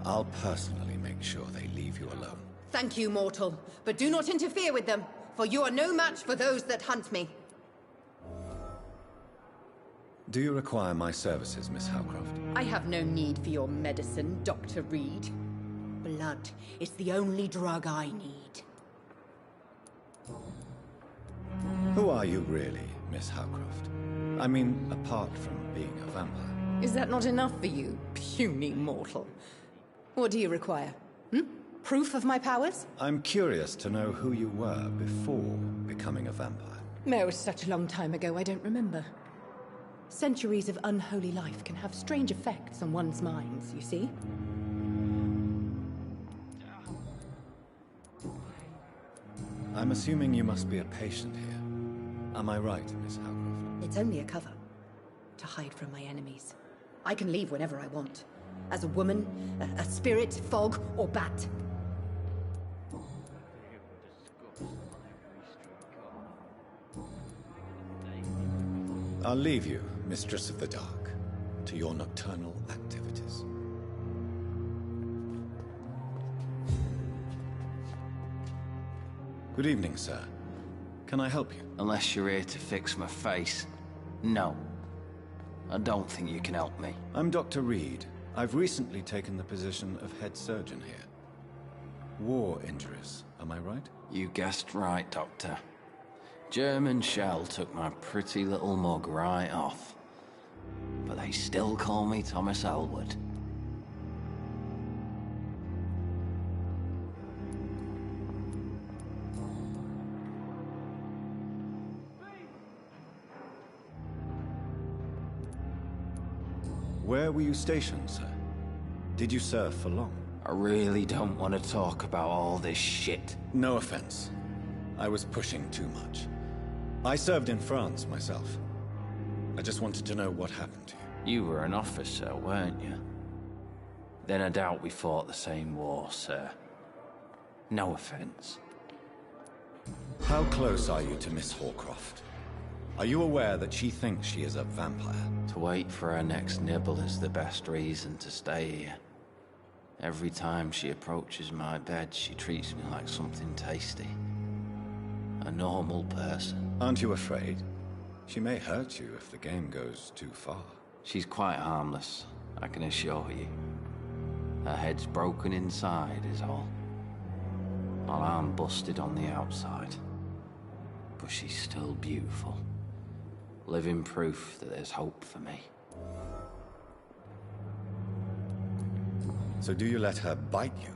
I'll personally make sure they leave you alone. Thank you, mortal. But do not interfere with them, for you are no match for those that hunt me. Do you require my services, Miss Howcroft? I have no need for your medicine, Dr. Reed. Blood is the only drug I need. Who are you really, Miss Howcroft? I mean, apart from being a vampire. Is that not enough for you, puny mortal? What do you require? Proof of my powers? I'm curious to know who you were before becoming a vampire. No, it was such a long time ago, I don't remember. Centuries of unholy life can have strange effects on one's minds, you see? I'm assuming you must be a patient here. Am I right, Miss Howcroft? It's only a cover. To hide from my enemies. I can leave whenever I want. As a woman, a spirit, fog, or bat. I'll leave you, Mistress of the Dark, to your nocturnal activities. Good evening, sir. Can I help you? Unless you're here to fix my face. No. I don't think you can help me. I'm Dr. Reed. I've recently taken the position of head surgeon here. War injuries, am I right? You guessed right, Doctor. German shell took my pretty little mug right off. But they still call me Thomas Elwood. Where were you stationed, sir? Did you serve for long? I really don't want to talk about all this shit. No offense. I was pushing too much. I served in France myself. I just wanted to know what happened to you. You were an officer, weren't you? Then I doubt we fought the same war, sir. No offense. How close are you to Miss Horcroft? Are you aware that she thinks she is a vampire? To wait for her next nibble is the best reason to stay here. Every time she approaches my bed, she treats me like something tasty. A normal person. Aren't you afraid? She may hurt you if the game goes too far. She's quite harmless, I can assure you. Her head's broken inside is all. Her arm busted on the outside. But she's still beautiful. Living proof that there's hope for me. So do you let her bite you?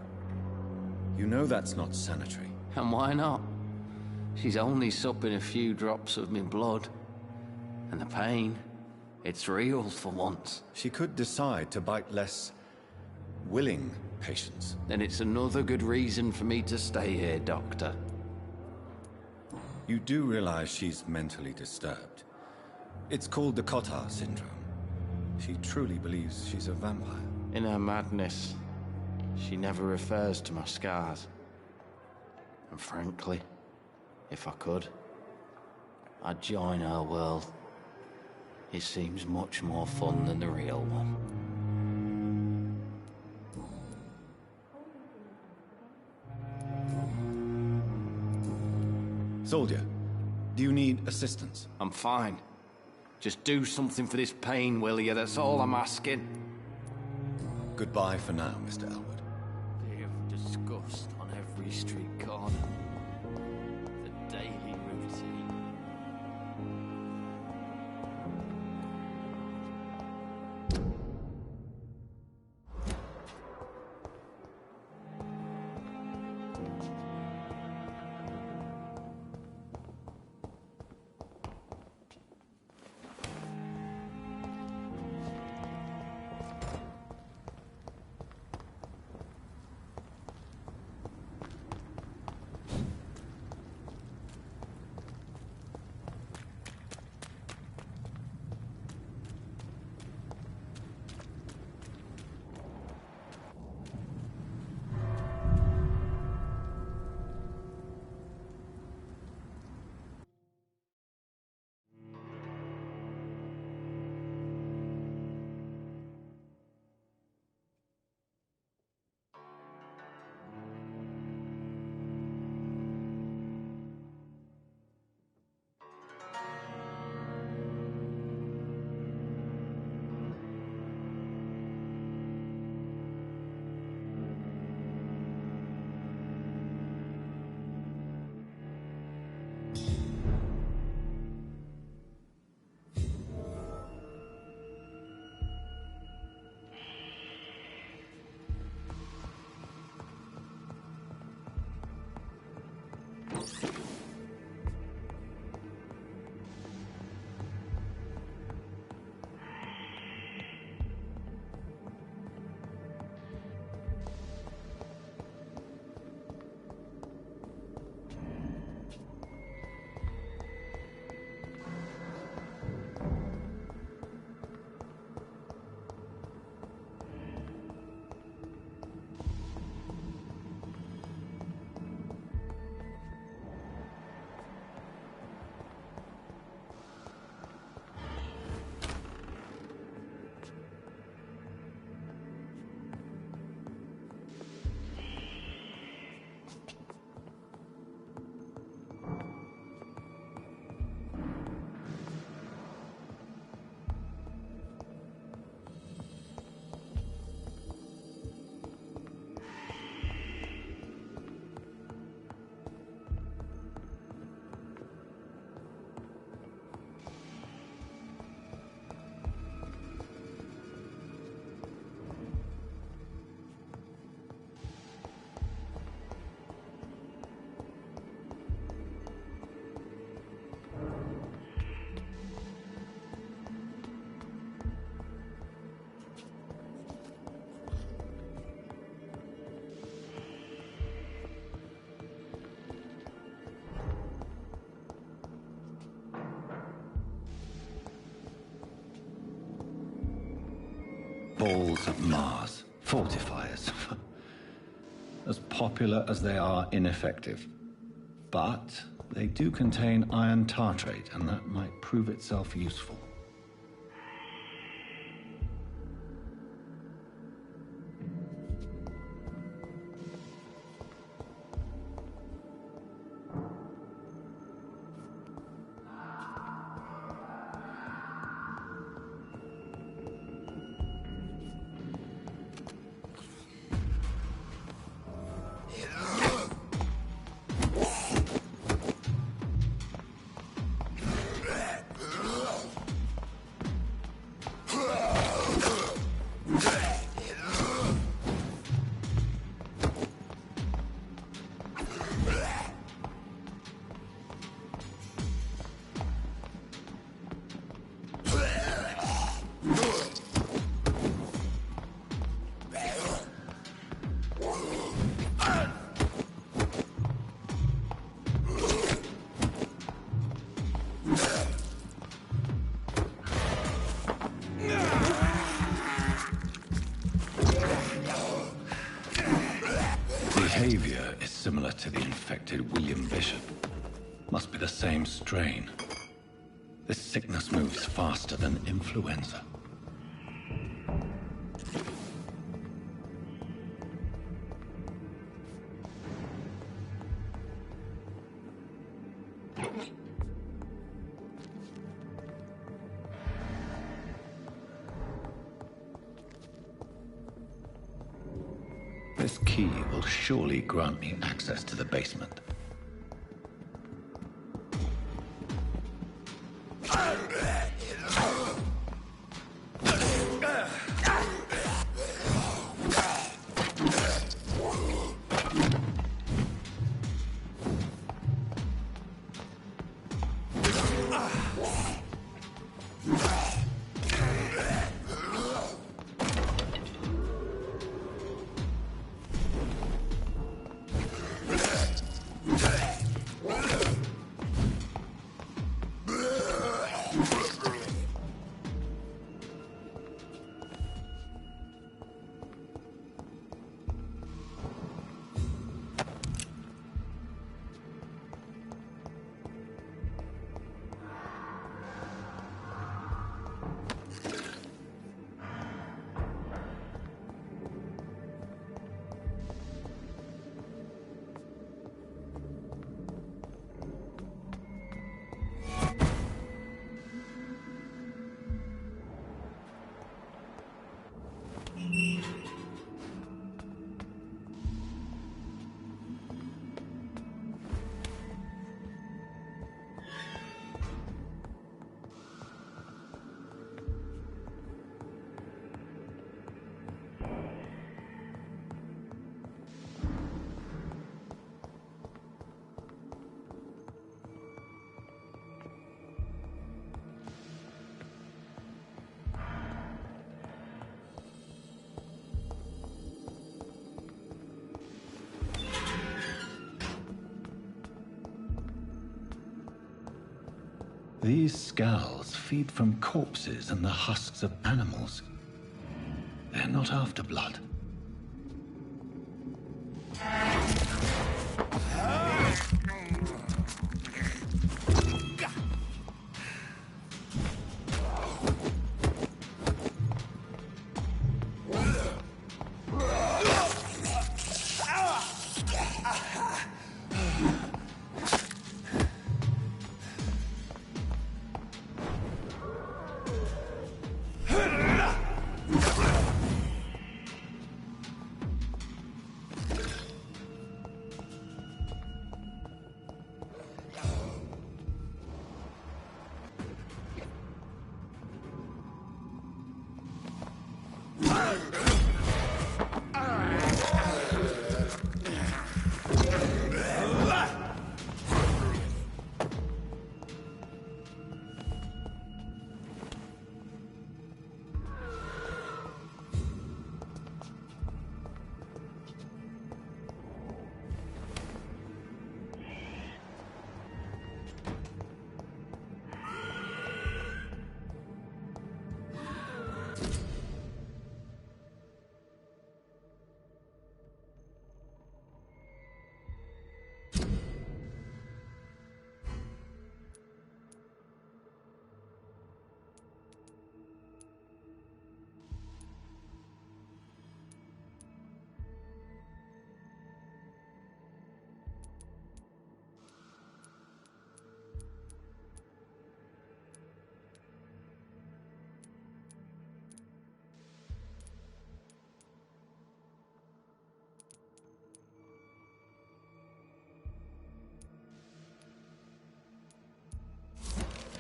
You know that's not sanitary. And why not? She's only supping a few drops of me blood. And the pain, it's real for once. She could decide to bite less willing patients. Then it's another good reason for me to stay here, Doctor. You do realize she's mentally disturbed. It's called the Cotard syndrome. She truly believes she's a vampire. In her madness, she never refers to my scars. And frankly, if I could, I'd join her world. It seems much more fun than the real one. Soldier, do you need assistance? I'm fine. Just do something for this pain, will you? That's all I'm asking. Goodbye for now, Mr. Elwood. Fear of disgust on every street corner. The daily routine. balls of Mars, fortifiers. As popular as they are ineffective. But they do contain iron tartrate, and that might prove itself useful. Behavior is similar to the infected William Bishop. Must be the same strain. This sickness moves faster than influenza. This key will surely grant me access to the basement. These scowls feed from corpses and the husks of animals. They're not after blood.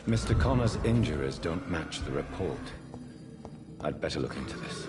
Mr. Connor's injuries don't match the report. I'd better look into this.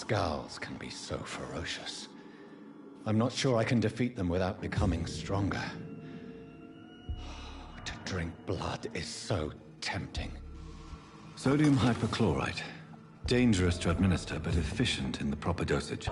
Scowls can be so ferocious. I'm not sure I can defeat them without becoming stronger. To drink blood is so tempting. Sodium hypochlorite. Dangerous to administer, but efficient in the proper dosage.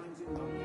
times in London.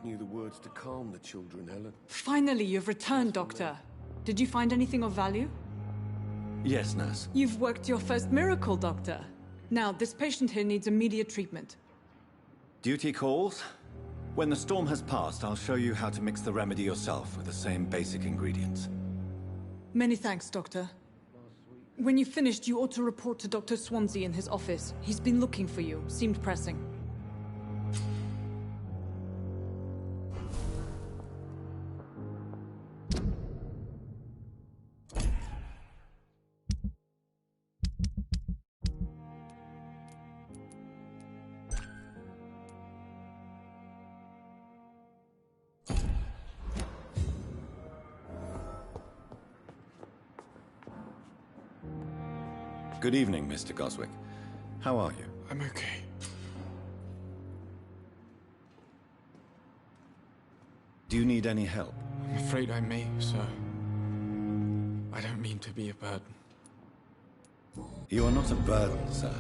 Knew the words to calm the children, Helen. Finally, you've returned, Doctor. Did you find anything of value? Yes, nurse. You've worked your first miracle, Doctor. Now, this patient here needs immediate treatment. Duty calls. When the storm has passed, I'll show you how to mix the remedy yourself with the same basic ingredients. Many thanks, Doctor. When you've finished, you ought to report to Dr. Swansea in his office. He's been looking for you. Seemed pressing. Good evening, Mr. Goswick. How are you? I'm okay. Do you need any help? I'm afraid I may, sir. I don't mean to be a burden. You are not a burden, sir.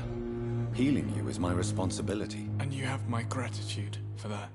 Healing you is my responsibility. And you have my gratitude for that.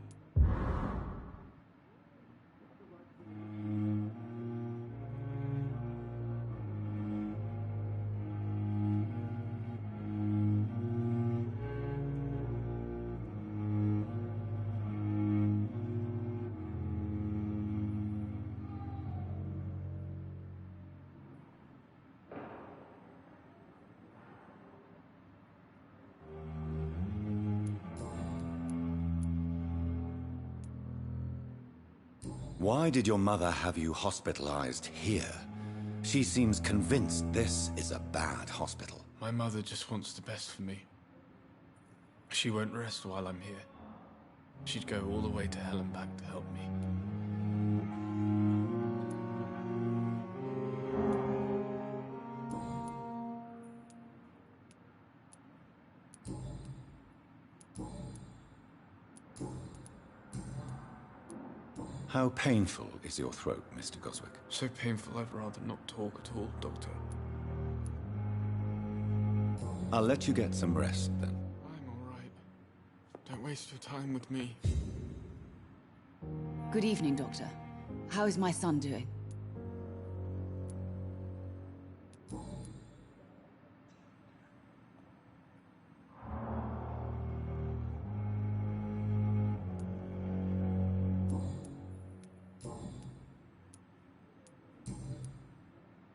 Why did your mother have you hospitalized here? She seems convinced this is a bad hospital. My mother just wants the best for me. She won't rest while I'm here. She'd go all the way to hell and back to help me. How painful is your throat, Mr. Goswick? So painful I'd rather not talk at all, Doctor. I'll let you get some rest, then. I'm all right. Don't waste your time with me. Good evening, Doctor. How is my son doing?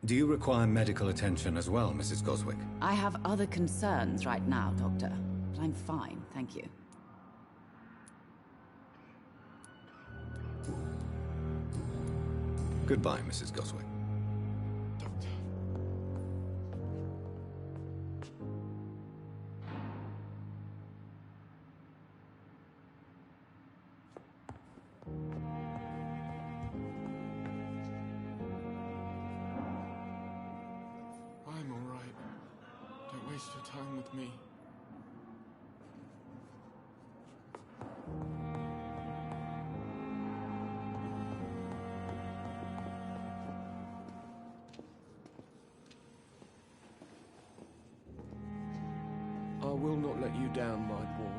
Do you require medical attention as well, Mrs. Goswick? I have other concerns right now, Doctor. But I'm fine, thank you. Goodbye, Mrs. Goswick. Doctor. I'm all right. Don't waste your time with me. I will not let you down, my boy.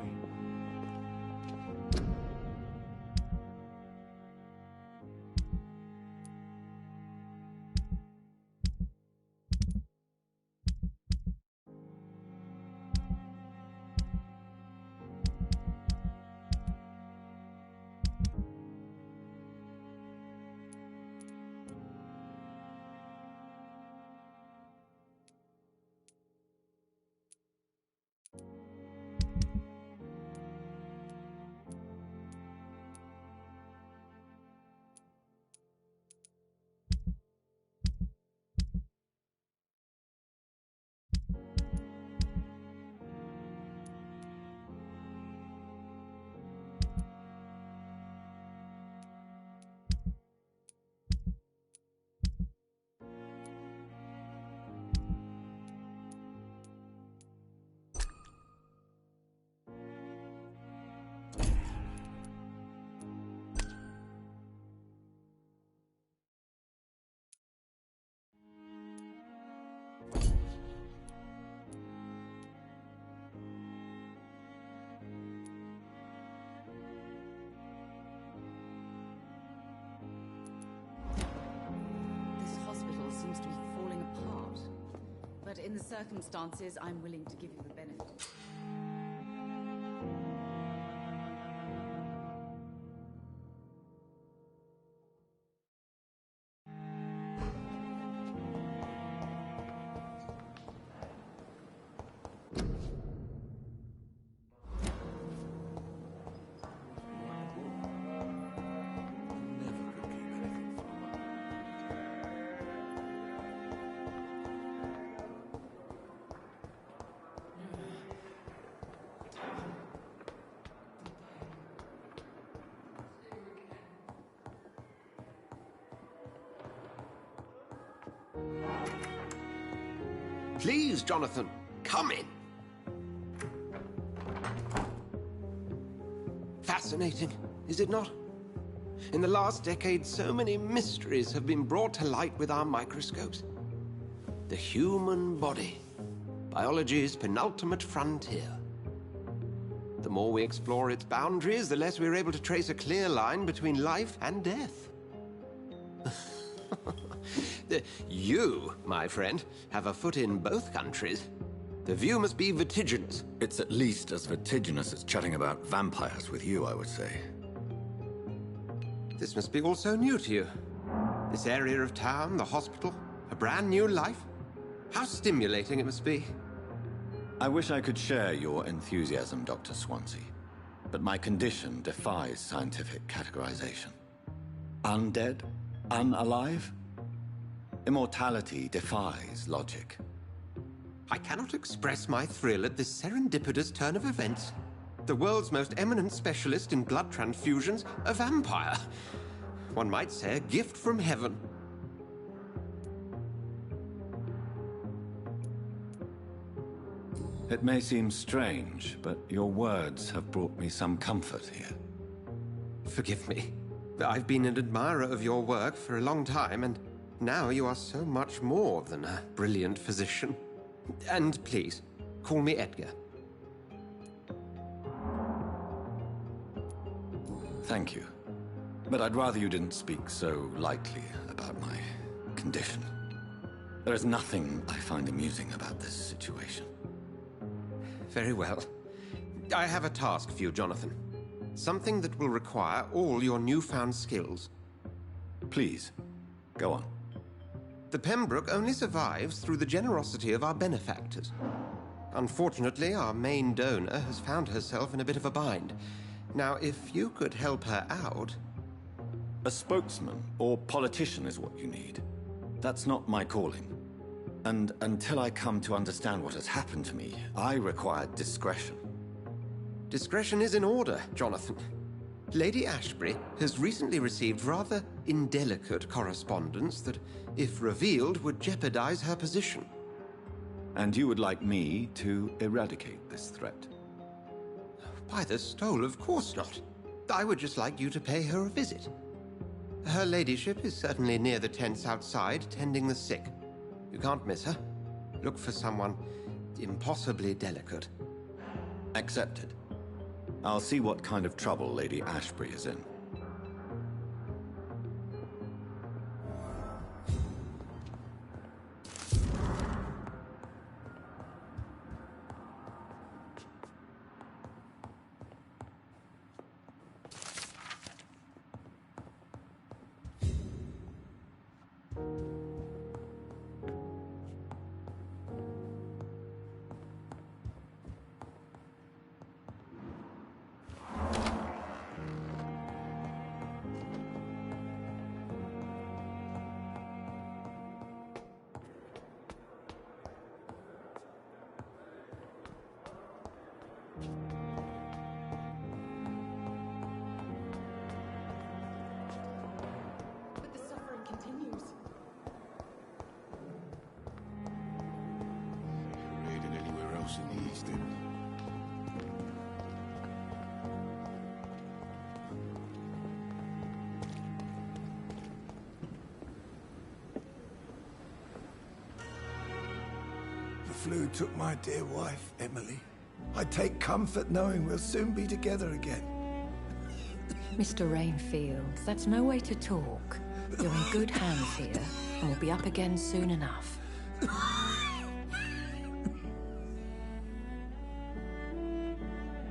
Seems to be falling apart. But in the circumstances, I'm willing to give you the benefit. Please, Jonathan, come in. Fascinating, is it not? In the last decade, so many mysteries have been brought to light with our microscopes. The human body, biology's penultimate frontier. The more we explore its boundaries, the less we're able to trace a clear line between life and death. You, my friend, have a foot in both countries. The view must be vertiginous. It's at least as vertiginous as chatting about vampires with you, I would say. This must be all so new to you. This area of town, the hospital, a brand new life. How stimulating it must be. I wish I could share your enthusiasm, Dr. Swansea, but my condition defies scientific categorization. Undead? Unalive? Immortality defies logic. I cannot express my thrill at this serendipitous turn of events. The world's most eminent specialist in blood transfusions, a vampire. One might say a gift from heaven. It may seem strange, but your words have brought me some comfort here. Forgive me. I've been an admirer of your work for a long time, and now you are so much more than a brilliant physician. And please, call me Edgar. Thank you. But I'd rather you didn't speak so lightly about my condition. There is nothing I find amusing about this situation. Very well. I have a task for you, Jonathan. Something that will require all your newfound skills. Please, go on. The Pembroke only survives through the generosity of our benefactors. Unfortunately, our main donor has found herself in a bit of a bind. Now, if you could help her out... A spokesman or politician is what you need. That's not my calling. And until I come to understand what has happened to me, I require discretion. Discretion is in order, Jonathan. Lady Ashbury has recently received rather indelicate correspondence that, if revealed, would jeopardize her position. And you would like me to eradicate this threat? By the stole, of course not. I would just like you to pay her a visit. Her ladyship is certainly near the tents outside, tending the sick. You can't miss her. Look for someone impossibly delicate. Accepted. I'll see what kind of trouble Lady Ashbury is in. The flu took my dear wife, Emily. I take comfort knowing we'll soon be together again. Mr. Rainfield, that's no way to talk. You're in good hands here, and we'll be up again soon enough.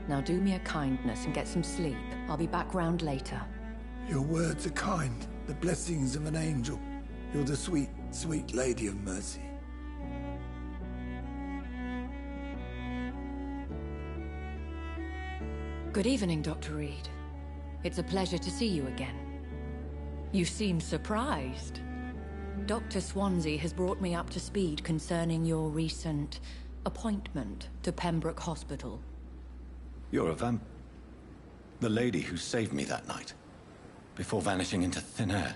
Now do me a kindness and get some sleep. I'll be back round later. Your words are kind, the blessings of an angel. You're the sweet, sweet Lady of Mercy. Good evening, Dr. Reed. It's a pleasure to see you again. You seem surprised. Dr. Swansea has brought me up to speed concerning your recent appointment to Pembroke Hospital. You're a the lady who saved me that night, before vanishing into thin air.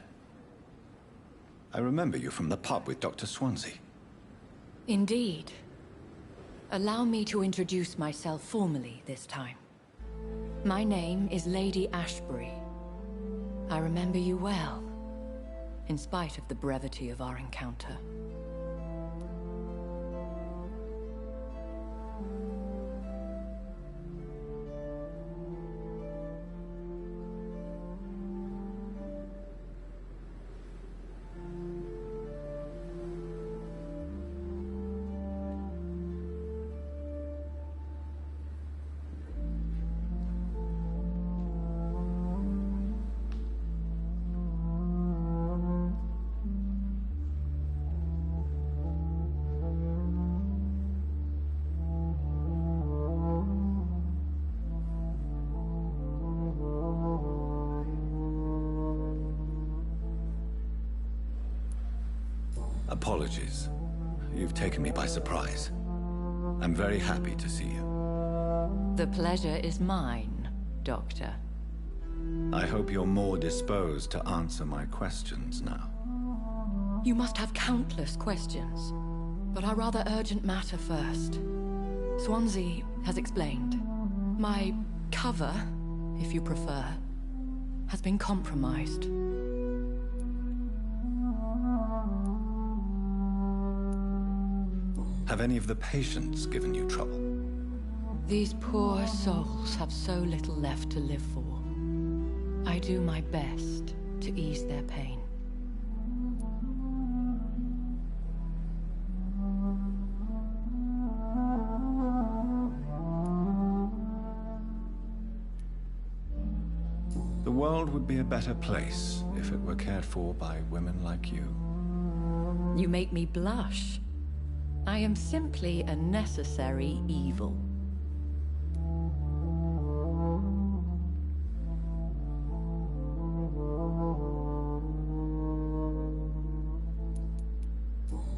I remember you from the pub with Dr. Swansea. Indeed. Allow me to introduce myself formally this time. My name is Lady Ashbury. I remember you well, in spite of the brevity of our encounter. Apologies. You've taken me by surprise. I'm very happy to see you. The pleasure is mine, Doctor. I hope you're more disposed to answer my questions now. You must have countless questions, but our rather urgent matter first. Swansea has explained. My cover, if you prefer, has been compromised. Have any of the patients given you trouble? These poor souls have so little left to live for. I do my best to ease their pain. The world would be a better place if it were cared for by women like you. You make me blush. I am simply a necessary evil.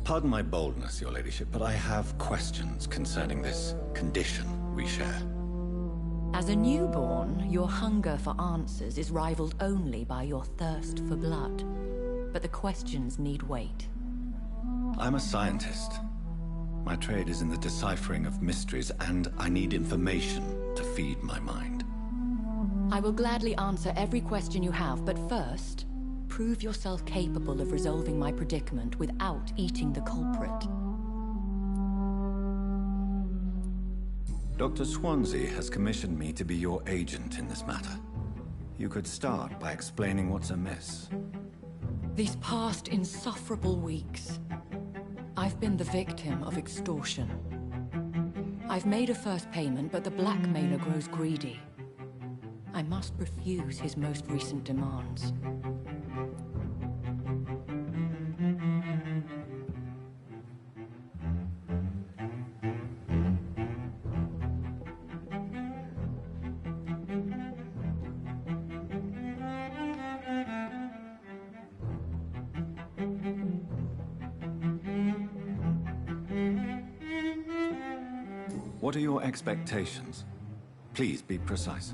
Pardon my boldness, Your Ladyship, but I have questions concerning this condition we share. As a newborn, your hunger for answers is rivaled only by your thirst for blood. But the questions need wait. I'm a scientist. My trade is in the deciphering of mysteries, and I need information to feed my mind. I will gladly answer every question you have, but first, prove yourself capable of resolving my predicament without eating the culprit. Dr. Swansea has commissioned me to be your agent in this matter. You could start by explaining what's amiss. These past insufferable weeks, I've been the victim of extortion. I've made a first payment, but the blackmailer grows greedy. I must refuse his most recent demands. What are your expectations? Please be precise.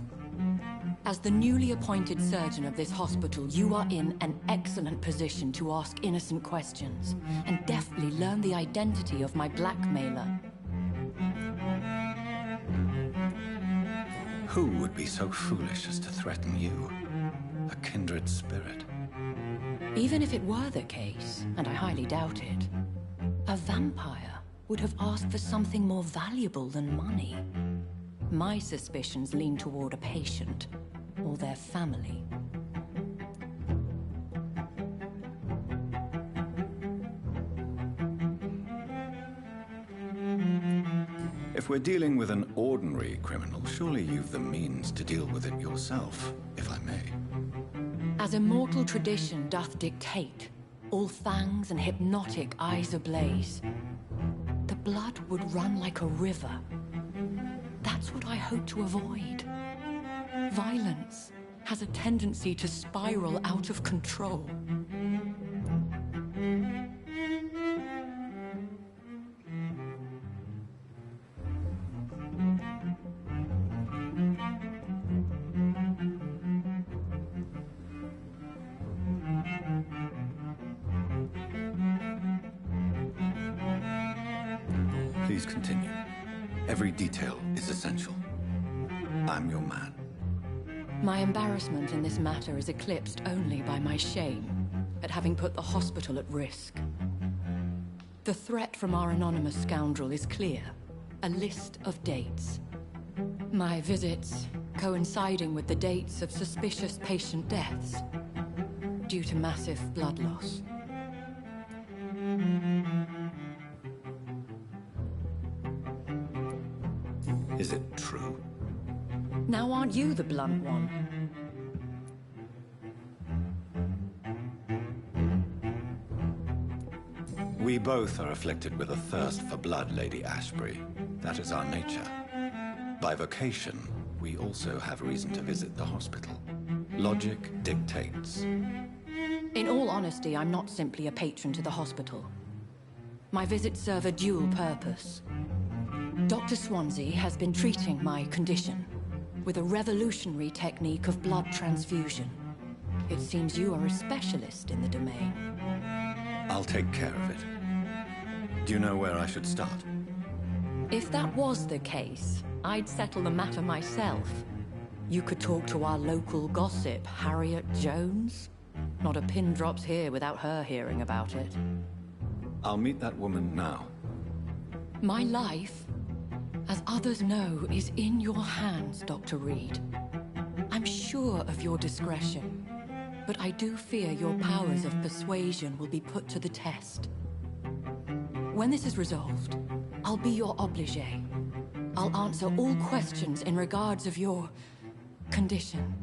As the newly appointed surgeon of this hospital, you are in an excellent position to ask innocent questions and deftly learn the identity of my blackmailer. Who would be so foolish as to threaten you? A kindred spirit. Even if it were the case, and I highly doubt it, a vampire would have asked for something more valuable than money. My suspicions lean toward a patient or their family. If we're dealing with an ordinary criminal, surely you've the means to deal with it yourself, if I may. As immortal tradition doth dictate, all fangs and hypnotic eyes ablaze, the blood would run like a river. That's what I hope to avoid. Violence has a tendency to spiral out of control. Please continue. Every detail is essential. I'm your man. My embarrassment in this matter is eclipsed only by my shame at having put the hospital at risk. The threat from our anonymous scoundrel is clear. A list of dates. My visits coinciding with the dates of suspicious patient deaths due to massive blood loss. Is it true? Now aren't you the blunt one? We both are afflicted with a thirst for blood, Lady Ashbury. That is our nature. By vocation, we also have reason to visit the hospital. Logic dictates. In all honesty, I'm not simply a patron to the hospital. My visits serve a dual purpose. Dr. Swansea has been treating my condition with a revolutionary technique of blood transfusion. It seems you are a specialist in the domain. I'll take care of it. Do you know where I should start? If that was the case, I'd settle the matter myself. You could talk to our local gossip, Harriet Jones. Not a pin drops here without her hearing about it. I'll meet that woman now. My life, as others know, is in your hands, Dr. Reed. I'm sure of your discretion, but I do fear your powers of persuasion will be put to the test. When this is resolved, I'll be your obligé. I'll answer all questions in regards of your condition.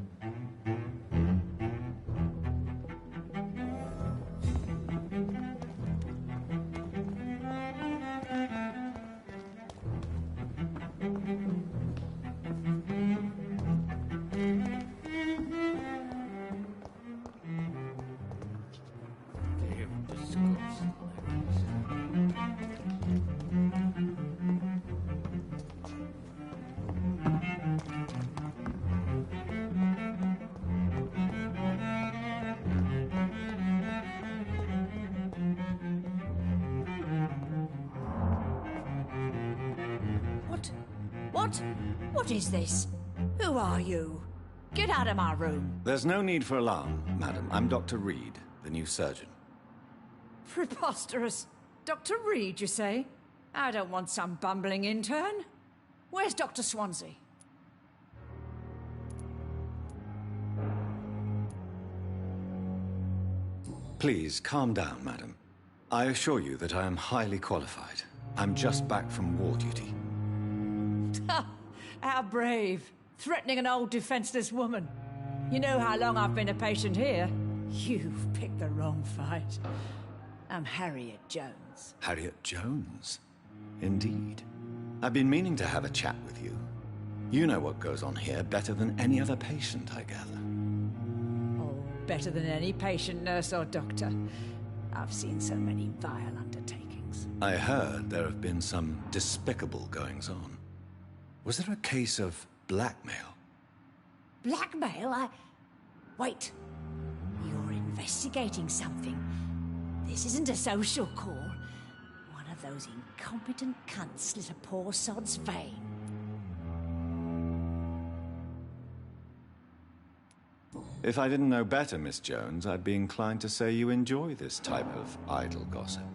What is this? Who are you? Get out of my room. There's no need for alarm, madam. I'm Dr. Reed, the new surgeon. Preposterous. Dr. Reed, you say? I don't want some bumbling intern. Where's Dr. Swansea? Please, calm down, madam. I assure you that I am highly qualified. I'm just back from war duty. How brave. Threatening an old defenseless woman. You know how long I've been a patient here? You've picked the wrong fight. I'm Harriet Jones. Harriet Jones? Indeed. I've been meaning to have a chat with you. You know what goes on here better than any other patient, I gather. Oh, better than any patient, nurse or doctor. I've seen so many vile undertakings. I heard there have been some despicable goings-on. Was there a case of blackmail? Blackmail? Wait. You're investigating something. This isn't a social call. One of those incompetent cunts slit a poor sod's vein. If I didn't know better, Miss Jones, I'd be inclined to say you enjoy this type of idle gossip.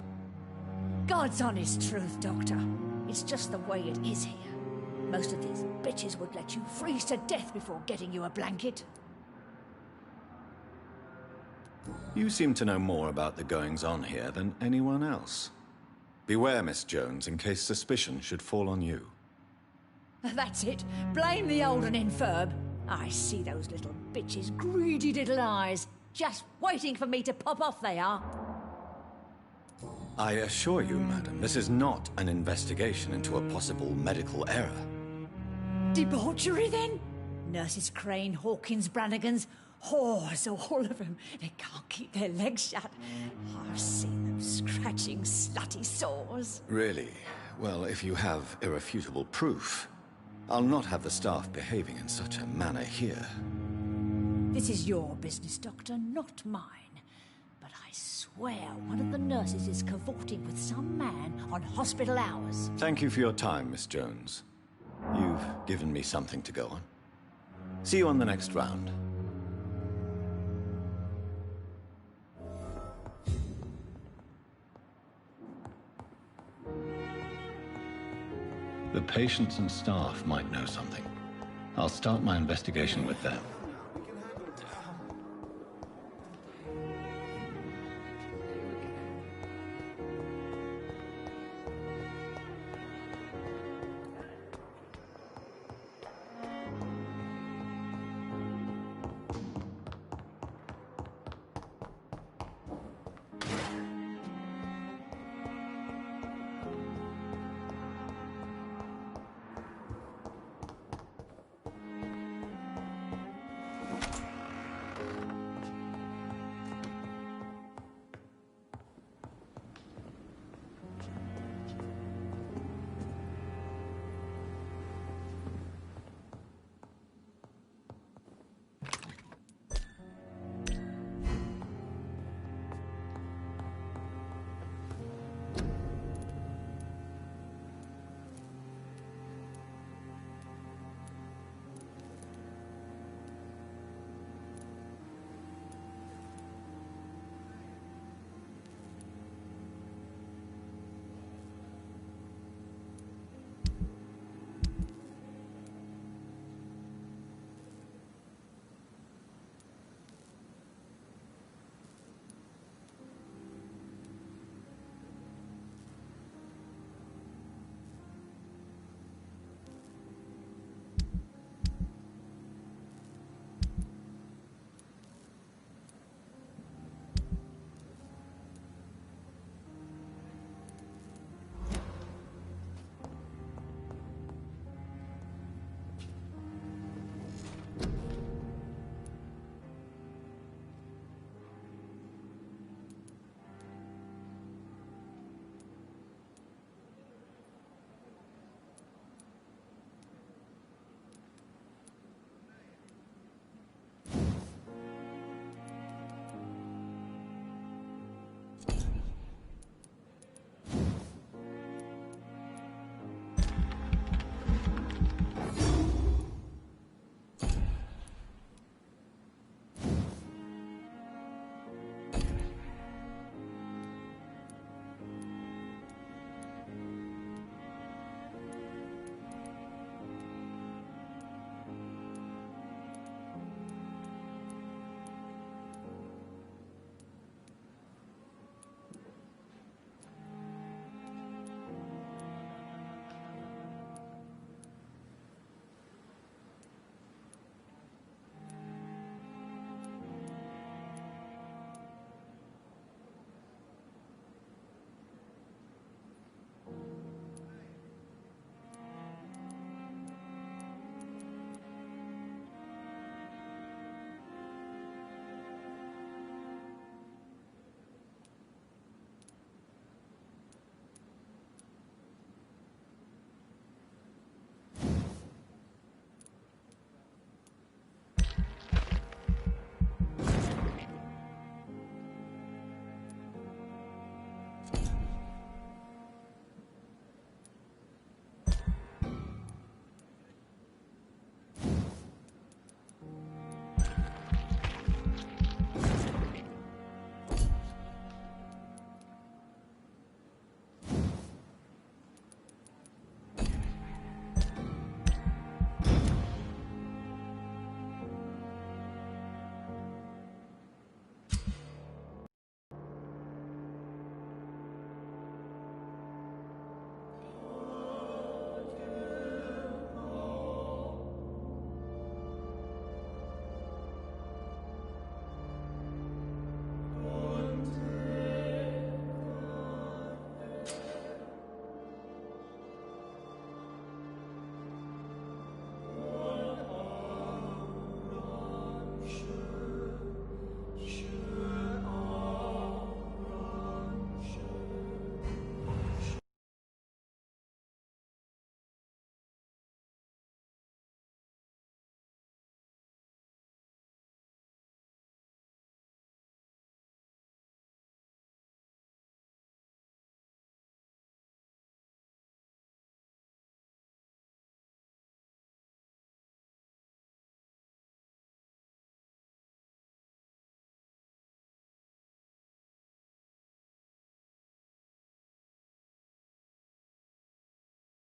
God's honest truth, Doctor. It's just the way it is here. Most of these bitches would let you freeze to death before getting you a blanket. You seem to know more about the goings-on here than anyone else. Beware, Miss Jones, in case suspicion should fall on you. That's it. Blame the old and infirm. I see those little bitches' greedy little eyes. Just waiting for me to pop off they are. I assure you, madam, this is not an investigation into a possible medical error. Debauchery, then? Nurses Crane, Hawkins, Brannigans, whores, all of them. They can't keep their legs shut. I've seen them scratching slutty sores. Really? Well, if you have irrefutable proof, I'll not have the staff behaving in such a manner here. This is your business, Doctor, not mine. But I swear one of the nurses is cavorting with some man on hospital hours. Thank you for your time, Miss Jones. You've given me something to go on. See you on the next round. The patients and staff might know something. I'll start my investigation with them.